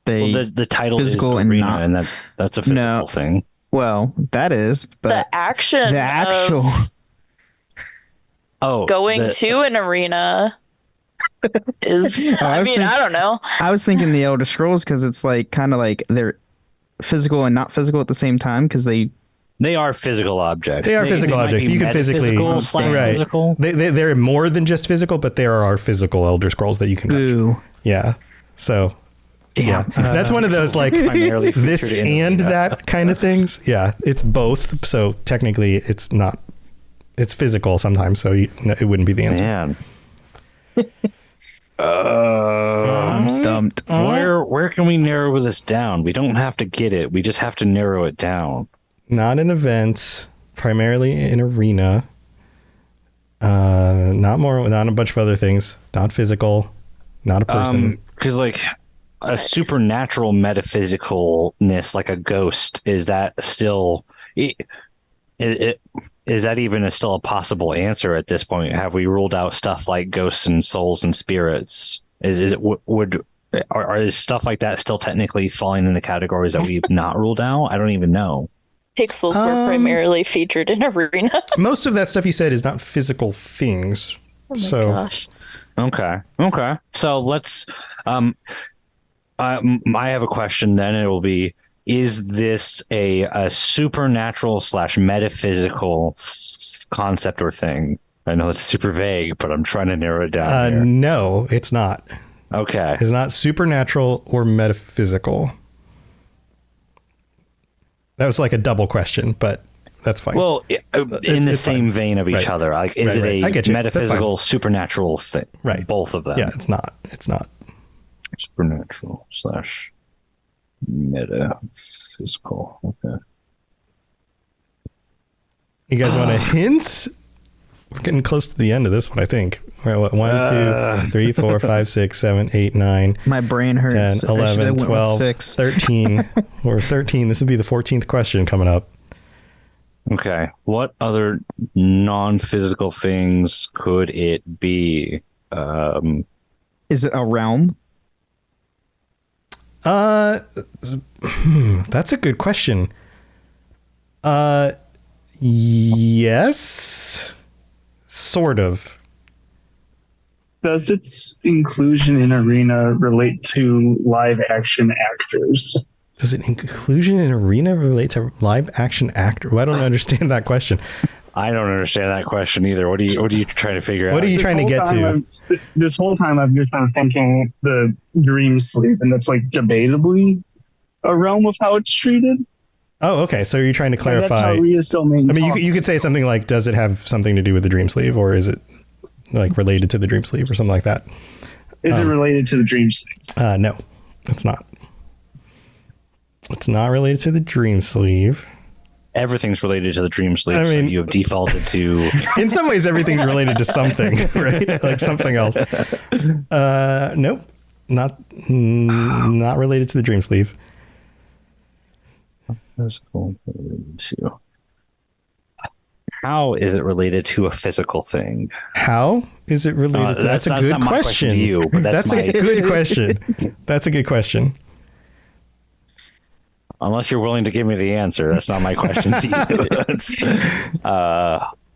they?
Well, the title
physical
is Arena,
and
and that's a physical thing.
Well, that is, but
the actual going to an arena is. I don't know.
I was thinking the Elder Scrolls because it's like kind of like they're physical and not physical at the same time because they
are physical objects.
They are physical objects. You can physically, right?
Physical.
They're more than just physical, but there are physical Elder Scrolls that you can touch. Yeah. So, yeah, that's one of those like this and that kind of things. Yeah, it's both. So technically, it's not. It's physical sometimes, so it wouldn't be the answer.
Man.
I'm stumped.
Where can we narrow this down? We don't have to get it. We just have to narrow it down.
Not an event, primarily an arena. Not a bunch of other things. Not physical. Not a person.
Because like a supernatural metaphysicalness, like a ghost, is that still? Is that even still a possible answer at this point? Have we ruled out stuff like ghosts and souls and spirits? Is stuff like that still technically falling in the categories that we've not ruled out? I don't even know.
Pixels were primarily featured in Arena. Most
of that stuff you said is not physical things.
Gosh.
Okay. So let's. I have a question. Then it will be: is this a supernatural / metaphysical concept or thing? I know it's super vague, but I'm trying to narrow it down. Here.
No, it's not.
Okay.
It's not supernatural or metaphysical. That was like a double question, but that's fine.
Well, in the same vein of each other, like, is it a metaphysical, supernatural thing?
Right.
Both of them.
Yeah, it's not. It's not.
Supernatural / metaphysical. Okay.
You guys want a hint? We're getting close to the end of this one, I think. We're at what, 1, 2, 3, 4, 5, 6, 7, 8, 9.
My brain hurts.
10, 11, 12, 13. We're 13. This would be the 14th question coming up.
Okay. What other non-physical things could it be?
Is it a realm?
That's a good question. Yes. Sort of.
Does its inclusion in Arena relate to live action actors?
Does it inclusion in Arena relate to live action actor? Well, I don't understand that question.
I don't understand that question either. What are you trying to figure out?
What are you trying to get to?
This whole time I've just been thinking the dream sleep, and that's like debatably a realm of how it's treated.
Oh, okay. So you're trying to clarify.
That's how Rhea still makes.
I mean, you could say something like, does it have something to do with the dream sleeve, or is it like related to the dream sleeve or something like that?
Is it related to the dream sleep?
No, it's not. It's not related to the dream sleeve.
Everything's related to the dream sleep.
I mean,
so you have defaulted to.
In some ways, everything's related to something, right? Like something else. Nope, not related to the dream sleeve.
How is it related to a physical thing?
How is it related? That's a good question.
To you, but that's
a good question. That's a good question.
Unless you're willing to give me the answer, that's not my question to you.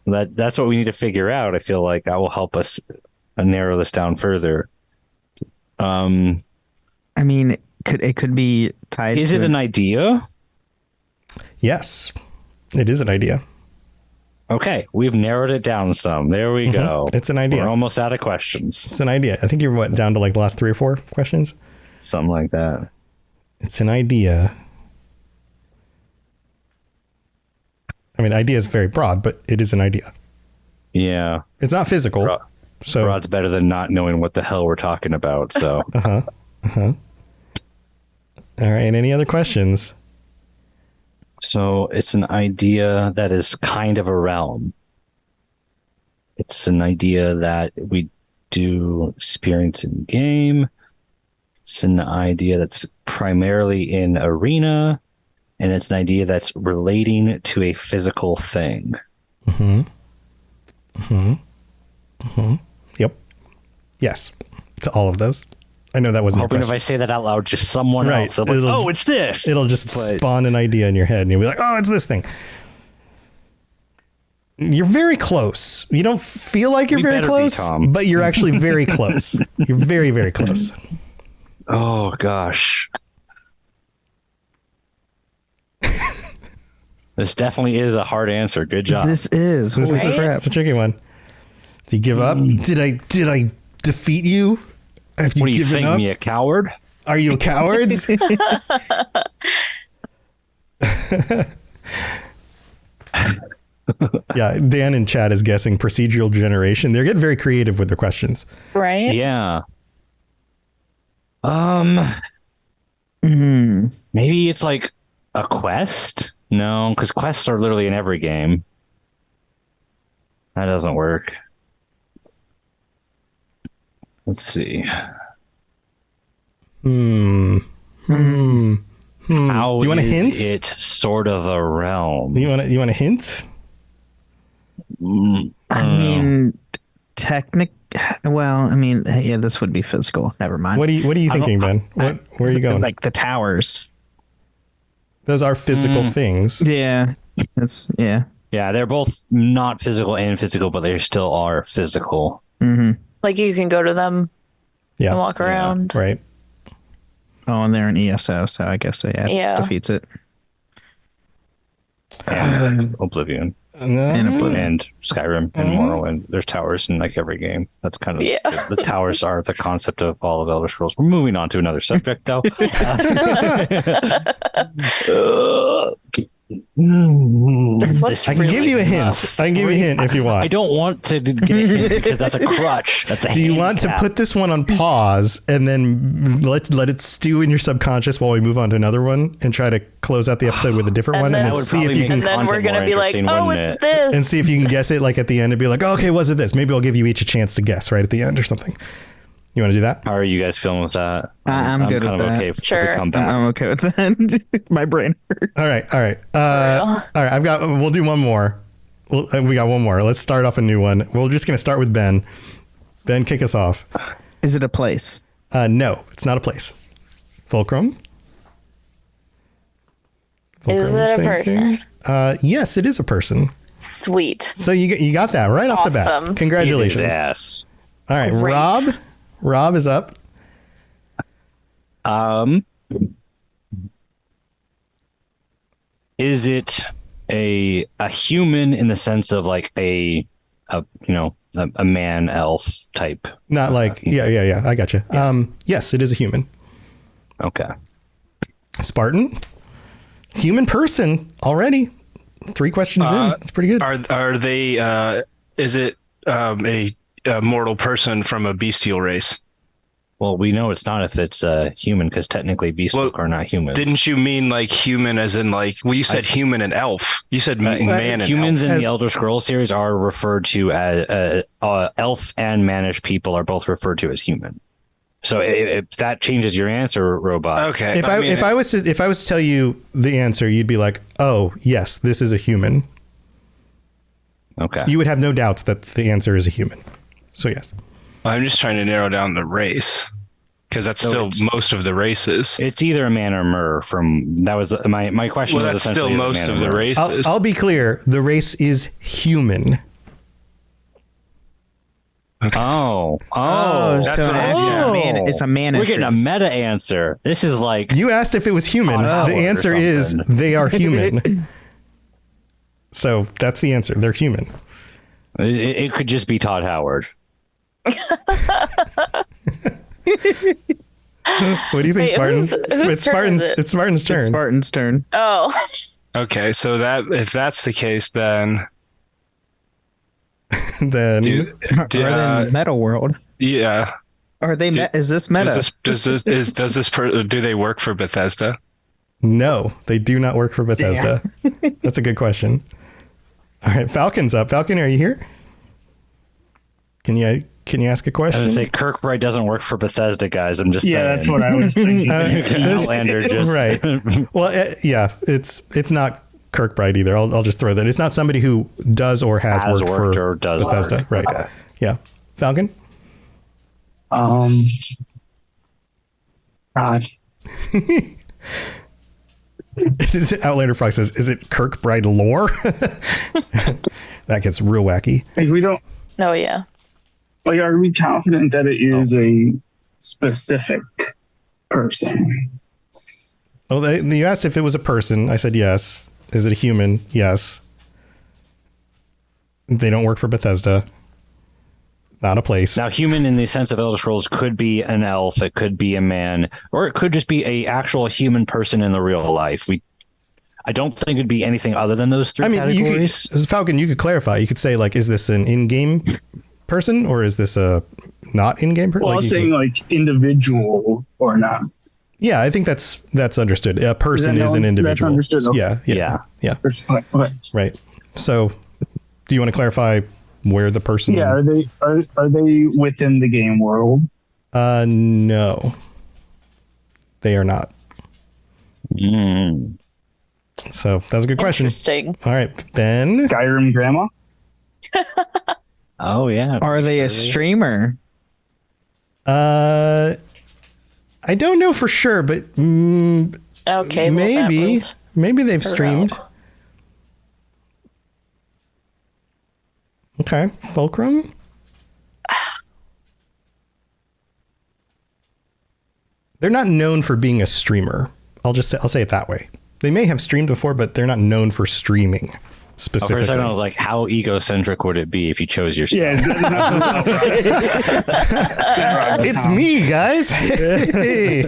That's what we need to figure out. I feel like that will help us narrow this down further.
I mean, it could be tied.
Is it an idea?
Yes, it is an idea.
Okay, we've narrowed it down some. There we go.
It's an idea.
We're almost out of questions.
It's an idea. I think you're down to like the last 3 or 4 questions?
Something like that.
It's an idea. I mean, idea is very broad, but it is an idea.
Yeah.
It's not physical.
So broad's better than not knowing what the hell we're talking about. So
Uh-huh. All right. Any other questions?
So it's an idea that is kind of a realm. It's an idea that we do experience in game. It's an idea that's primarily in arena, and it's an idea that's relating to a physical thing.
Yep. Yes. To all of those. I know that wasn't your
Hoping if
question.
I say that out loud, just someone
Right.
else. I'm like,
It'll-
oh, it's this.
It'll just
But-
spawn an idea in your head, and you'll be like, "Oh, it's this thing." You're very close. You don't feel like you're
We
very
better be,
close,
Tom.
but you're actually very close. You're very, very close.
Oh gosh. This definitely is a hard answer. Good job.
This is.
This
Holy
is
crap.
it's a tricky one. Do you give up? Did I defeat you? Have you
What do you
given
think?
up?
Me a coward?
Are you a coward? Yeah, Dan in chat is guessing procedural generation. They're getting very creative with their questions.
Right?
Yeah.
Hmm.
Maybe it's like a quest? No, because quests are literally in every game. That doesn't work. Let's see.
How
How
Do you want a
is
hint?
it sort of a realm?
You want a hint?
I mean, well, I mean, yeah, this would be physical. Never mind.
What are you thinking, Ben? Where are you going?
Like the towers.
Those are physical things.
Yeah. Yeah.
Yeah, they're both not physical and physical, but they still are physical.
Like you can go to them
Yeah.
and walk around.
Right.
Oh, and they're an ESO, so I guess that
Yeah.
defeats it.
And Oblivion
And Oblivion.
and Skyrim and Morrowind. There's towers in like every game. That's kind of
Yeah.
the towers are the concept of all of Elder Scrolls. We're moving on to another subject though.
This
I can give you a hint. I can give you a hint if you want.
I don't want to get a hint because that's a crutch. That's a
Do you want to
handicap.
put this one on pause and then let it stew in your subconscious while we move on to another one and try to close out the episode with a different
And
one
then-
and
That
then
would
see if
probably
you
make
can
And then we're
Content
going to
more
be like,
interesting,
oh,
wouldn't
it's
it?
this.
and see if you can guess it like at the end and be like, oh, okay, was it this? Maybe I'll give you each a chance to guess right at the end or something. You want to do that?
How are you guys feeling with that?
I'm good
kind
with
of
that.
okay if we
Sure.
come back.
I'm okay with that. My brain hurts.
All right. All right. All right. We'll do one more. We got one more. Let's start off a new one. We're just going to start with Ben. Ben, kick us off.
Is it a place?
No, it's not a place. Fulcrum?
Is it a
thinking. Yes, it is a person.
Sweet.
So you got that right off the bat.
Awesome.
Congratulations.
Eat his ass.
All right,
Great.
Rob is up.
Is it a human in the sense of like a man elf type?
Not like yeah. I got you. Yes, it is a human.
Okay.
Spartan, human person already. 3 questions in. That's pretty good.
Are they? Is it a mortal person from a bestial race?
Well, we know it's not if it's human because technically beast folk are not humans.
Didn't you mean like human as in like? Well, you said human and elf. You said man and
humans
elf.
in the Elder Scrolls series are referred to as elf and manish people are both referred to as human. So if that changes your answer, robot.
Okay.
If I was to tell you the answer, you'd be like, "Oh, yes, this is a human."
Okay.
You would have no doubts that the answer is a human. So yes.
I'm just trying to narrow down the race because that's still most of the races.
It's either a man or mer. That was my question.
Well,
was
that's still
essentially, is it
most
man
of
or
the
mer?
races.
I'll be clear. The race is human.
Oh,
that's
so
what I-
it's a man.
We're getting a meta answer. This is like
You asked if it was human.
Oh,
The
or
answer is
something.
they are human. So that's the answer. They're human.
it could just be Todd Howard.
What do you think,
Wait,
Spartan?
whose
It's
turn is it?
It's Spartan's turn.
It's Spartan's turn.
Oh,
Okay, so that if that's the case, then
Then
do,
Or then Metal World.
yeah,
Are they? Is this meta?
Do they work for Bethesda?
No, they do not work for Bethesda. That's a good question. All right, Falcon's up. Falcon, are you here? Can you ask a question?
I was gonna say Kirkbride doesn't work for Bethesda, guys. I'm just saying.
That's what I was thinking.
Outlander just
right. Well, yeah, it's not Kirkbride either. I'll just throw that. It's not somebody who does or has worked for
or does
Bethesda.
work.
Right.
Okay.
Yeah. Falcon?
God.
Outlander Fox says, is it Kirkbride lore? That gets real wacky.
Like, we don't.
Oh yeah.
Like, are we confident that it is a specific person?
Oh, you asked if it was a person. I said yes. Is it a human? Yes. They don't work for Bethesda. Not a place.
Now, human in the sense of Elder Scrolls could be an elf, it could be a man, or it could just be a actual human person in the real life. I don't think it'd be anything other than those three categories.
Falcon, you could clarify. You could say, like, is this an in-game person or is this a not in-game person?
Well, I was saying like individual or not.
Yeah, I think that's understood. A person is an individual.
That's understood. Okay.
Yeah.
Okay.
Right. So, do you want to clarify where the person?
Yeah. Are they within the game world?
No, they are not. So that was a good question.
Interesting.
All right, Ben.
Skyrim grandma.
Oh yeah.
Are they a streamer?
I don't know for sure, but
Okay.
maybe they've streamed.
out.
Okay, Fulcrum. They're not known for being a streamer. I'll say it that way. They may have streamed before, but they're not known for streaming specifically.
For a second, I was like, how egocentric would it be if you chose yourself?
Yeah.
It's me, guys. Hey.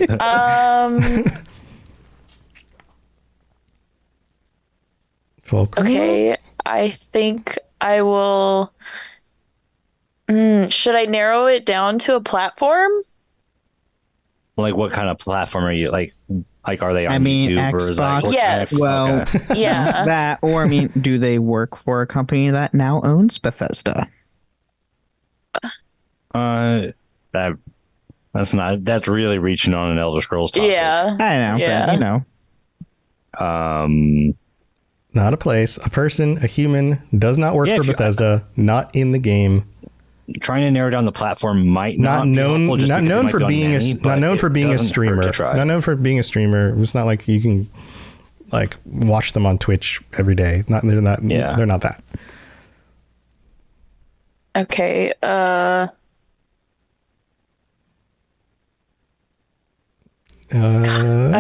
Fulcrum?
Okay. I think I will. Should I narrow it down to a platform?
Like, what kind of platform are you like? Like, are they on YouTube
Xbox.
or is that
Yes.
Well,
okay.
Yeah.
that, or do they work for a company that now owns Bethesda?
That's really reaching on an Elder Scrolls topic.
Yeah.
I know,
Yeah.
but you know.
Not a place, a person, a human, does not work for Bethesda, not in the game.
Trying to narrow down the platform might
not
be
known,
helpful just
not
because
known
it might
for
be on
being
many,
not known for being a
doesn't hurt
streamer.
to try.
Not known for being a streamer. It's not like you can like watch them on Twitch every day. They're not that.
Okay. I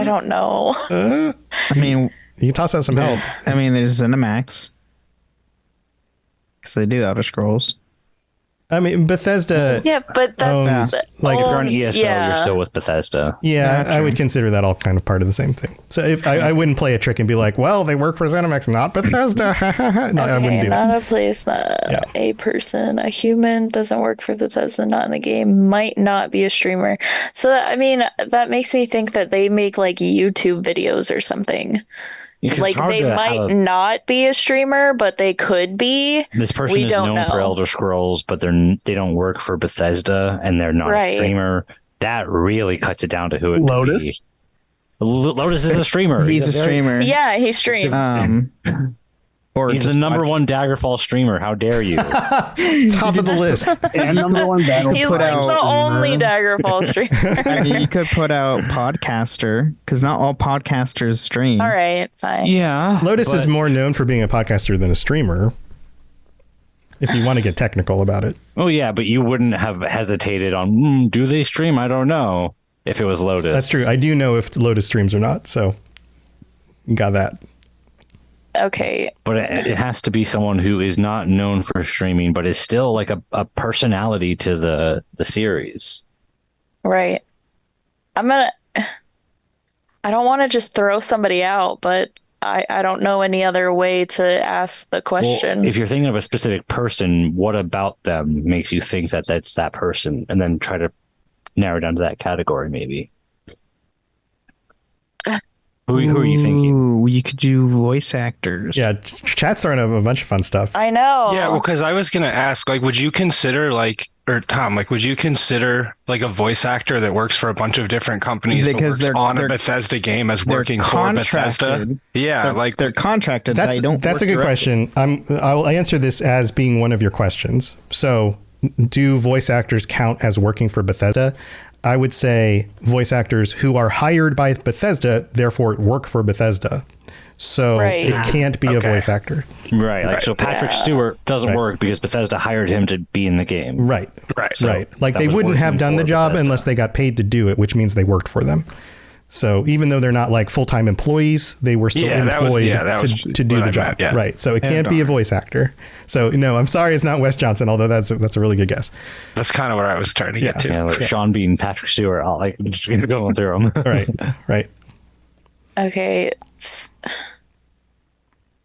don't know.
I mean,
you can toss out some help.
I mean, there's ZeniMax. Because they do Elder Scrolls.
I mean, Bethesda.
Yeah, but that's
like
If you're on ESO,
yeah.
you're still with Bethesda.
Yeah, I would consider that all kind of part of the same thing. So if I wouldn't play a trick and be like, well, they work for ZeniMax, not Bethesda. No, I wouldn't do that.
Not a place, a person, a human doesn't work for Bethesda, not in the game, might not be a streamer. So that makes me think that they make like YouTube videos or something.
Because
Like they might not be a streamer, but they could be.
This person is known for Elder Scrolls, but they don't work for Bethesda, and they're not a streamer. That really cuts it down to who it
Lotus.
Could be. Lotus is a streamer.
He's a streamer.
Yeah, he streams.
Or
he's the number one Daggerfall streamer. How dare you?
Top of the list.
And number one battle.
He's like the only Daggerfall streamer.
I mean, you could put out podcaster, because not all podcasters stream.
All right, fine.
Yeah.
Lotus is more known for being a podcaster than a streamer. If you want to get technical about it.
Oh yeah, but you wouldn't have hesitated on do they stream? I don't know. If it was Lotus.
That's true. I do know if Lotus streams or not, so you got that.
Okay.
But it has to be someone who is not known for streaming, but is still like a personality to the series.
Right. I don't want to just throw somebody out, but I don't know any other way to ask the question.
Well, if you're thinking of a specific person, what about them makes you think that that's that person? And then try to narrow down to that category, maybe. Who are you thinking?
Ooh, you could do voice actors.
Yeah, chat's throwing up a bunch of fun stuff.
I know.
Yeah, well, because I was gonna ask, like, would you consider or Tom, like, would you consider like a voice actor that works for a bunch of different companies
Because
but works on
they're-
a Bethesda game as
they're
working for Bethesda?
contracted.
Yeah,
They're contracted.
That's
they don't
that's a
work
good
directly.
question. I'll answer this as being one of your questions. So, do voice actors count as working for Bethesda? I would say voice actors who are hired by Bethesda, therefore work for Bethesda. So
Right.
it can't be a
Okay.
voice actor.
Right. Like, so Patrick
Yeah.
Stewart doesn't
Right.
work because Bethesda hired him to be in the game.
Right.
Right.
Right. Like
that
they
was
wouldn't have
working
done the
for
job
Bethesda.
unless they got paid to do it, which means they worked for them. So even though they're not like full-time employees, they were still
Yeah, that was-
employed
yeah, that was
to do
what
the
I
job.
meant, yeah.
Right. So it can't be a voice actor. So no, I'm sorry, it's not Wes Johnson, although that's a really good guess.
That's kind of where I was trying to get to.
Yeah, like Sean Bean, Patrick Stewart. I'll like just going through them.
Right. Right.
Okay.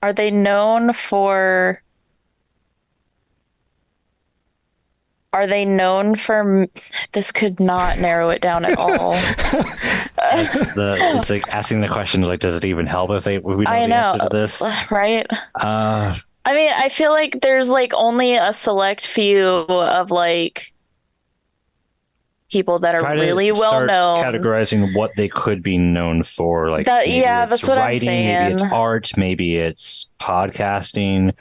Are they known for? Are they known for? This could not narrow it down at all.
It's like asking the questions like, does it even help if we know
I
the
know,
answer to this?
right?
Uh,
I mean, I feel like there's like only a select few of like people that are
try to
really well
start
known.
categorizing what they could be known for. Like,
That-
maybe
yeah,
it's
that's what I'm
writing, maybe it's
saying.
art, maybe it's podcasting.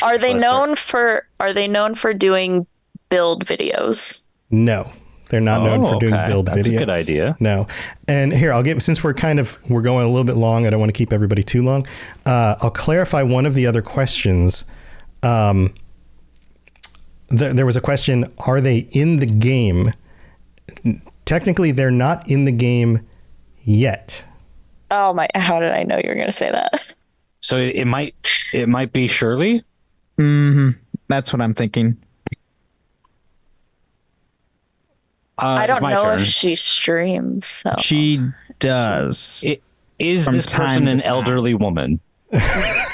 Are they
Let's start-
known for? Are they known for doing build videos?
No. They're not known for doing
okay.
build
That's
videos.
a good idea.
No. And here, since we're going a little bit long, I don't want to keep everybody too long. I'll clarify one of the other questions. There was a question, are they in the game? Technically, they're not in the game yet.
Oh my! How did I know you were going to say that?
So it might be Shirley.
That's what I'm thinking.
I
It's
don't
my
know
turn.
if she streams. So.
She does.
Is
From
this
time
person
to
an
time.
elderly woman?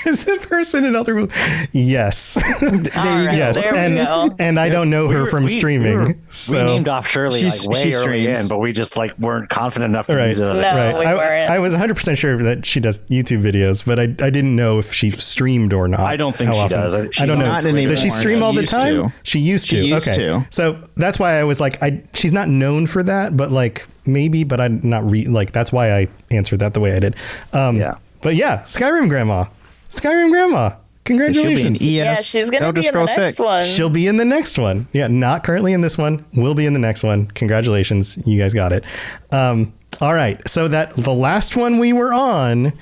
Is the person an elder? Yes.
All right,
yes.
there we go.
And I don't know her from streaming.
We
so
named off Shirley
She's-
like way
she
early
streams.
in, but we just like weren't confident enough to
Right.
use it as a
No.
right.
we weren't.
I was 100% sure that she does YouTube videos, but I didn't know if she streamed or not.
I don't think
how
she
often.
does.
I
She's
don't know.
not anymore.
Does she stream
She
all the
used
time?
to.
She used to.
She used
okay.
to.
So that's why I was like, she's not known for that, but like maybe, but I'm not that's why I answered that the way I did.
Yeah.
But yeah, Skyrim Grandma. Congratulations.
She'll be an ES
Yeah, she's going to
Elder
be in the
Scrolls
next
6.
one.
She'll be in the next one. Yeah, not currently in this one. Will be in the next one. Congratulations. You guys got it. All right. So the last one we were on,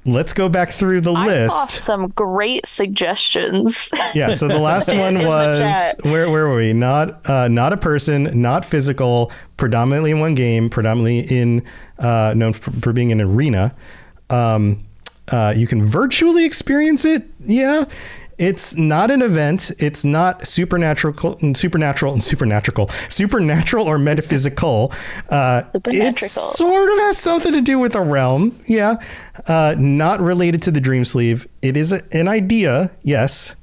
let's go back through the
I saw
list.
some great suggestions.
Yeah. So the last one
In the
was,
chat.
where were we? Not a person, not physical, predominantly in one game, predominantly known for being an arena. You can virtually experience it. Yeah. It's not an event. It's not supernatural or metaphysical. It
Supernatural.
sort of has something to do with a realm. Yeah. Not related to the Dream Sleeve. It is an idea. Yes.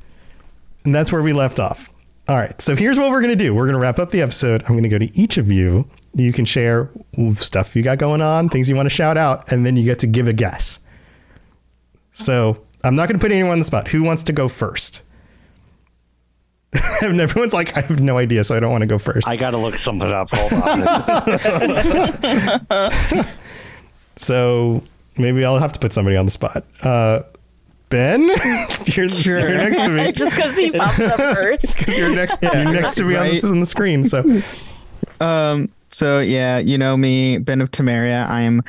And that's where we left off. All right. So here's what we're going to do. We're going to wrap up the episode. I'm going to go to each of you. You can share stuff you got going on, things you want to shout out, and then you get to give a guess. So I'm not going to put anyone on the spot. Who wants to go first? And everyone's like, I have no idea, so I don't want to go first.
I got to look something up. Hold on.
So maybe I'll have to put somebody on the spot. Ben, you're next to me.
Just because he popped up first.
Because you're next to me
right.
on the screen. So
So yeah, you know me, Ben of Temeria. I am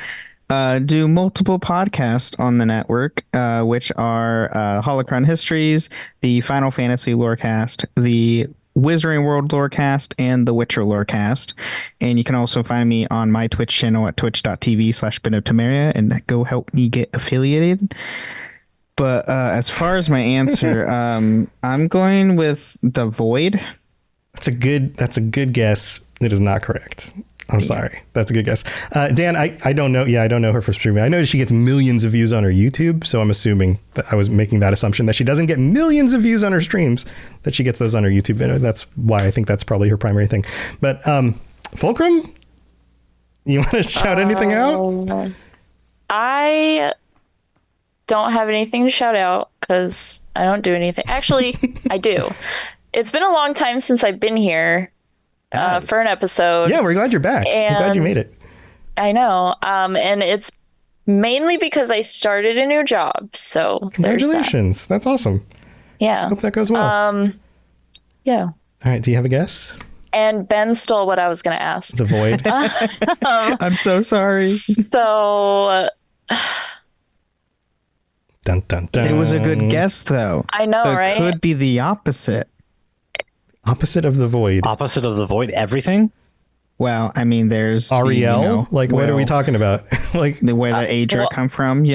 do multiple podcasts on the network, which are Holocron Histories, the Final Fantasy Lorecast, the Wizarding World Lorecast, and the Witcher Lorecast. And you can also find me on my Twitch channel at twitch.tv/Ben of Temeria and go help me get affiliated. But as far as my answer, I'm going with The Void.
that's a good guess. It is not correct. I'm sorry. That's a good guess. Dan, I don't know. Yeah, I don't know her for streaming. I know she gets millions of views on her YouTube, so I'm assuming that I was making that assumption that she doesn't get millions of views on her streams, that she gets those on her YouTube video. That's why I think that's probably her primary thing. But Fulcrum, You want to shout anything out?
I don't have anything to shout out because I don't do anything. Actually, I do. It's been a long time since I've been here for an episode.
Yeah, we're glad you're back. I'm glad you made it.
I know. And it's mainly because I started a new job. So
congratulations. That's awesome.
Yeah.
Hope that goes well.
Yeah.
All right. Do you have a guess?
And Ben stole what I was going to ask.
The void.
I'm so sorry.
So
dun, dun, dun.
It was a good guess, though.
I know,
so
right?
It could be the opposite.
Opposite of the void.
Opposite of the void, everything?
Well, I mean, there's
Ariel. What are we talking about? Like
where the Aedra come from?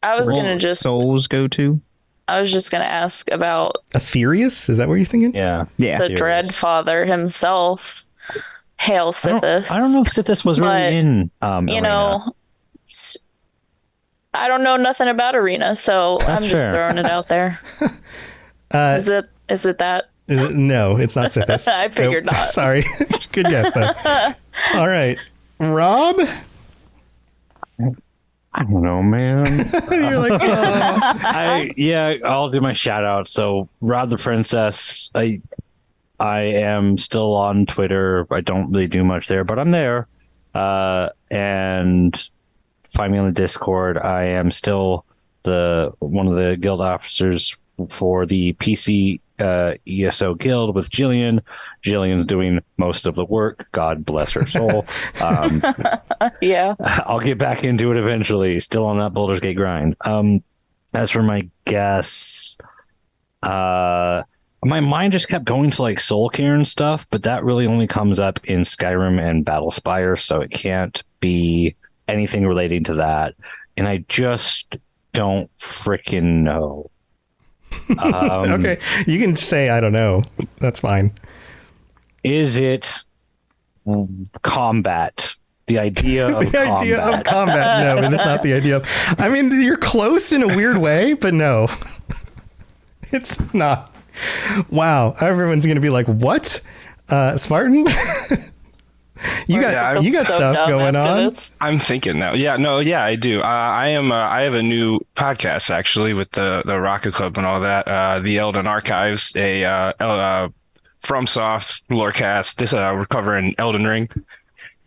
I was going to just
souls go to.
I was just going to ask about
Aetherius. Is that what you're thinking?
Yeah.
The Dread Father himself. Hail Sithis.
I don't know if Sithis was really in Arena.
I don't know nothing about Arena, so I'm just throwing it out right there. Is it that?
No, it's not Sithis.
I figured not.
Sorry. Good guess, though. All right. Rob?
I don't know, man.
You're like, oh.
I'll do my shout out. So Rob the Princess, I am still on Twitter. I don't really do much there, but I'm there. And find me on the Discord. I am still one of the guild officers for the PC ESO guild with Jillian. Jillian's doing most of the work. God bless her soul.
Yeah.
I'll get back into it eventually. Still on that Baldur's Gate grind. As for my guess, my mind just kept going to like Soul Cairn stuff, but that really only comes up in Skyrim and Battlespire, so it can't be anything relating to that. And I just don't freaking know.
Okay, you can say I don't know. That's fine.
Is it combat? The idea of
idea of combat. No, it's not the idea of. I mean, you're close in a weird way, but no, it's not. Wow, everyone's gonna be like, "What, Spartan?" You got stuff going on.
I'm thinking now. Yeah, I do. I have a new podcast actually with the Rocket Club and all that. The Elden Archives, a FromSoft lorecast. This we're covering Elden Ring,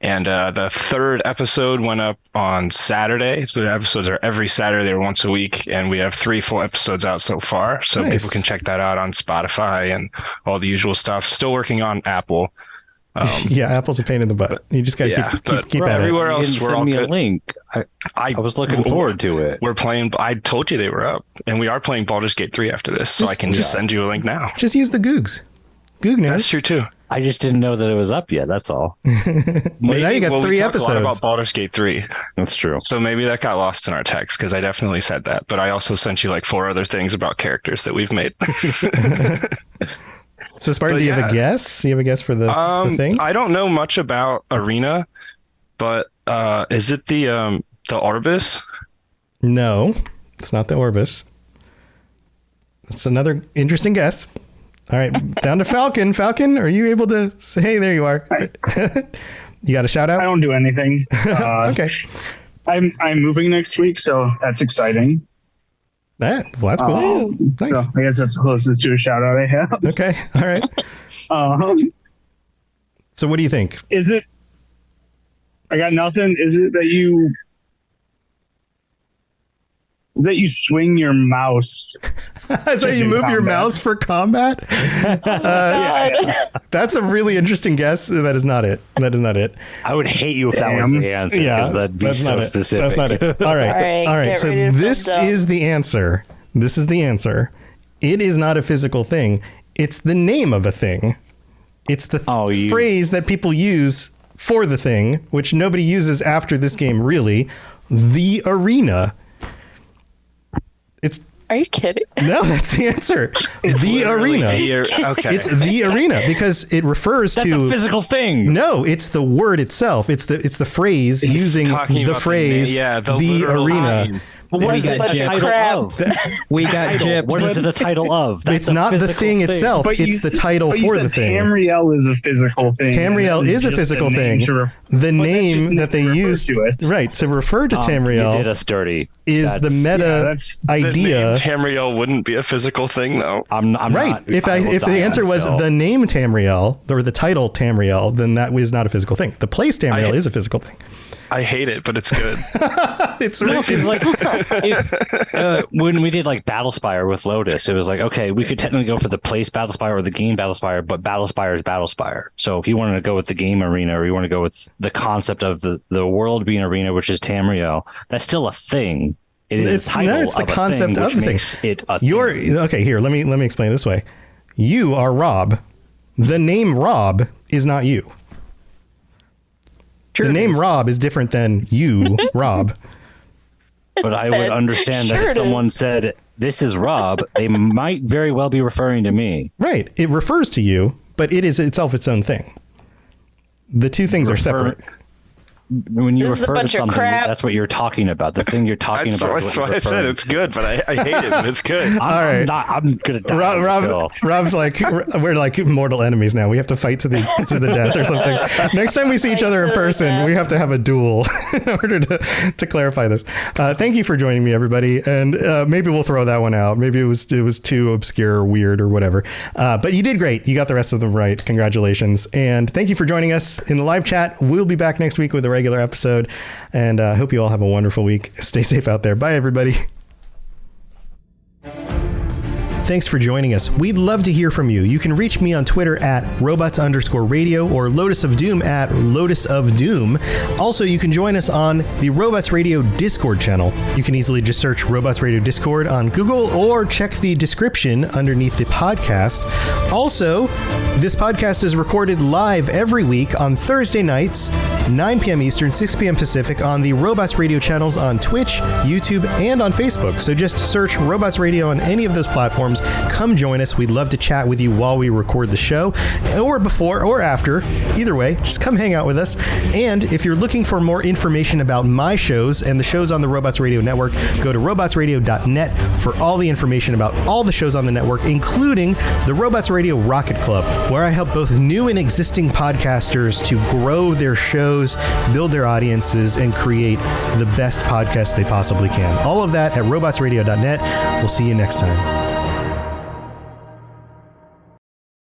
and the third episode went up on Saturday. So the episodes are every Saturday or once a week, and we have 3 full episodes out so far. So
Nice.
people can check that out on Spotify and all the usual stuff. Still working on Apple.
Yeah, Apple's a pain in the butt. You just got to keep at it.
Everywhere
You
else,
didn't
we're
send
all
me a
good.
link. I was looking forward to it.
We're playing. I told you they were up, and we are playing Baldur's Gate 3 after this, so I can just send you a link now.
Just use the Googs. Goog knows.
That's true too.
I just didn't know that it was up yet. That's all.
Well, now you got 3
we talked
episodes.
a lot about Baldur's Gate 3,
That's true.
so maybe that got lost in our text because I definitely said that. But I also sent you like 4 other things about characters that we've made.
So, Spartan, do you have a guess? Do you have a guess for the thing?
I don't know much about Arena, but is it the Orbis?
No, it's not the Orbis. That's another interesting guess. All right, down to Falcon. Falcon, are you able to say, hey, there you are. You got a shout
I
out?
don't do anything.
Okay.
I'm moving next week, so that's exciting.
Well, that's cool. Nice.
So I guess that's the closest to a shout out I have.
Okay. All right. So what do you think?
Is it? I got nothing. Is it that you? Is that you swing your mouse?
So you move your mouse for combat? That's a really interesting guess. That is not it. That is not it.
I would hate you if that was the answer.
Yeah,
That'd be
that's
so
not it.
specific.
That's not it. All right. All right.
get
So
ready to
this
flip
is the answer. This is the answer. It is not a physical thing. It's the name of a thing. It's the phrase that people use for the thing, which nobody uses after this game, really. The arena.
Are you kidding?
No, that's the answer. The arena.
Okay.
It's the arena because it refers
That's
to
a physical thing.
No, it's the word itself. It's the phrase using
talking
the
about
phrase
the
the
literal
arena.
name.
What is
got
the
gypped.
title of?
We got gypped.
What is it a title of? That's
It's
a
not the
physical
thing itself.
But
It's the title
but you
for
said
the thing.
Tamriel is a physical thing.
Tamriel
and
is a
just
physical
name
thing.
to
The
but
name
that's just
that they
refer
use
to it.
right to refer to
You did
Tamriel
us dirty.
is the
That's-
meta
that's
The
idea.
name Tamriel wouldn't be a physical thing, though.
I'm
Right.
not.
If
I will
the
die
answer
on
was
this hill.
the name Tamriel or the title Tamriel, then that was not a physical thing. The place Tamriel is a physical thing.
I hate it, but it's good.
It's
It's like if, when we did like Battlespire with Lotus, it was like, okay, we could technically go for the place Battlespire or the game Battlespire, but Battlespire is Battlespire. So if you wanted to go with the game arena or you want to go with the concept of the world being arena, which is Tamriel, that's still a thing. It is
It's
the title
no, it's the
of a
concept
thing,
of
which
the thing.
makes it a
You're
thing.
okay. Here, let me explain it this way. You are Rob. The name Rob is not you.
Sure
the
it
name
is.
Rob is different than you, Rob.
But I would understand that
Sure
if
it
someone
is.
said, this is Rob, they might very well be referring to me.
Right. It refers to you, but it is itself its own thing. The two things are separate.
When you
This is a
refer to
bunch of
something,
crap.
that's what you're talking about. The thing you're talking
That's,
about.
that's
is what
why
you're
I said
referring
it's
to.
good, but I hate it, but it's good.
right.
I'm gonna die. on this hill.
Rob's like we're like mortal enemies now. We have to fight to the death or something. Next time we see each other in person, we have to have a duel in order to clarify this. Thank you for joining me, everybody. And maybe we'll throw that one out. Maybe it was too obscure or weird or whatever. But you did great. You got the rest of them right. Congratulations. And thank you for joining us in the live chat. We'll be back next week with a regular episode. And I hope you all have a wonderful week. Stay safe out there. Bye, everybody. Thanks for joining us. We'd love to hear from you. You can reach me on Twitter at robots_radio or Lotus of Doom at Lotus of Doom. Also, you can join us on the Robots Radio Discord channel. You can easily just search Robots Radio Discord on Google or check the description underneath the podcast. Also, this podcast is recorded live every week on Thursday nights, 9 p.m. Eastern, 6 p.m. Pacific on the Robots Radio channels on Twitch, YouTube, and on Facebook. So just search Robots Radio on any of those platforms. Come join us. We'd love to chat with you while we record the show, or before or after. Either way, just come hang out with us. And if you're looking for more information about my shows and the shows on the Robots Radio Network, go to robotsradio.net for all the information about all the shows on the network, including the Robots Radio Rocket Club, where I help both new and existing podcasters to grow their shows, build their audiences, and create the best podcast they possibly can. All of that at robotsradio.net. We'll see you next time.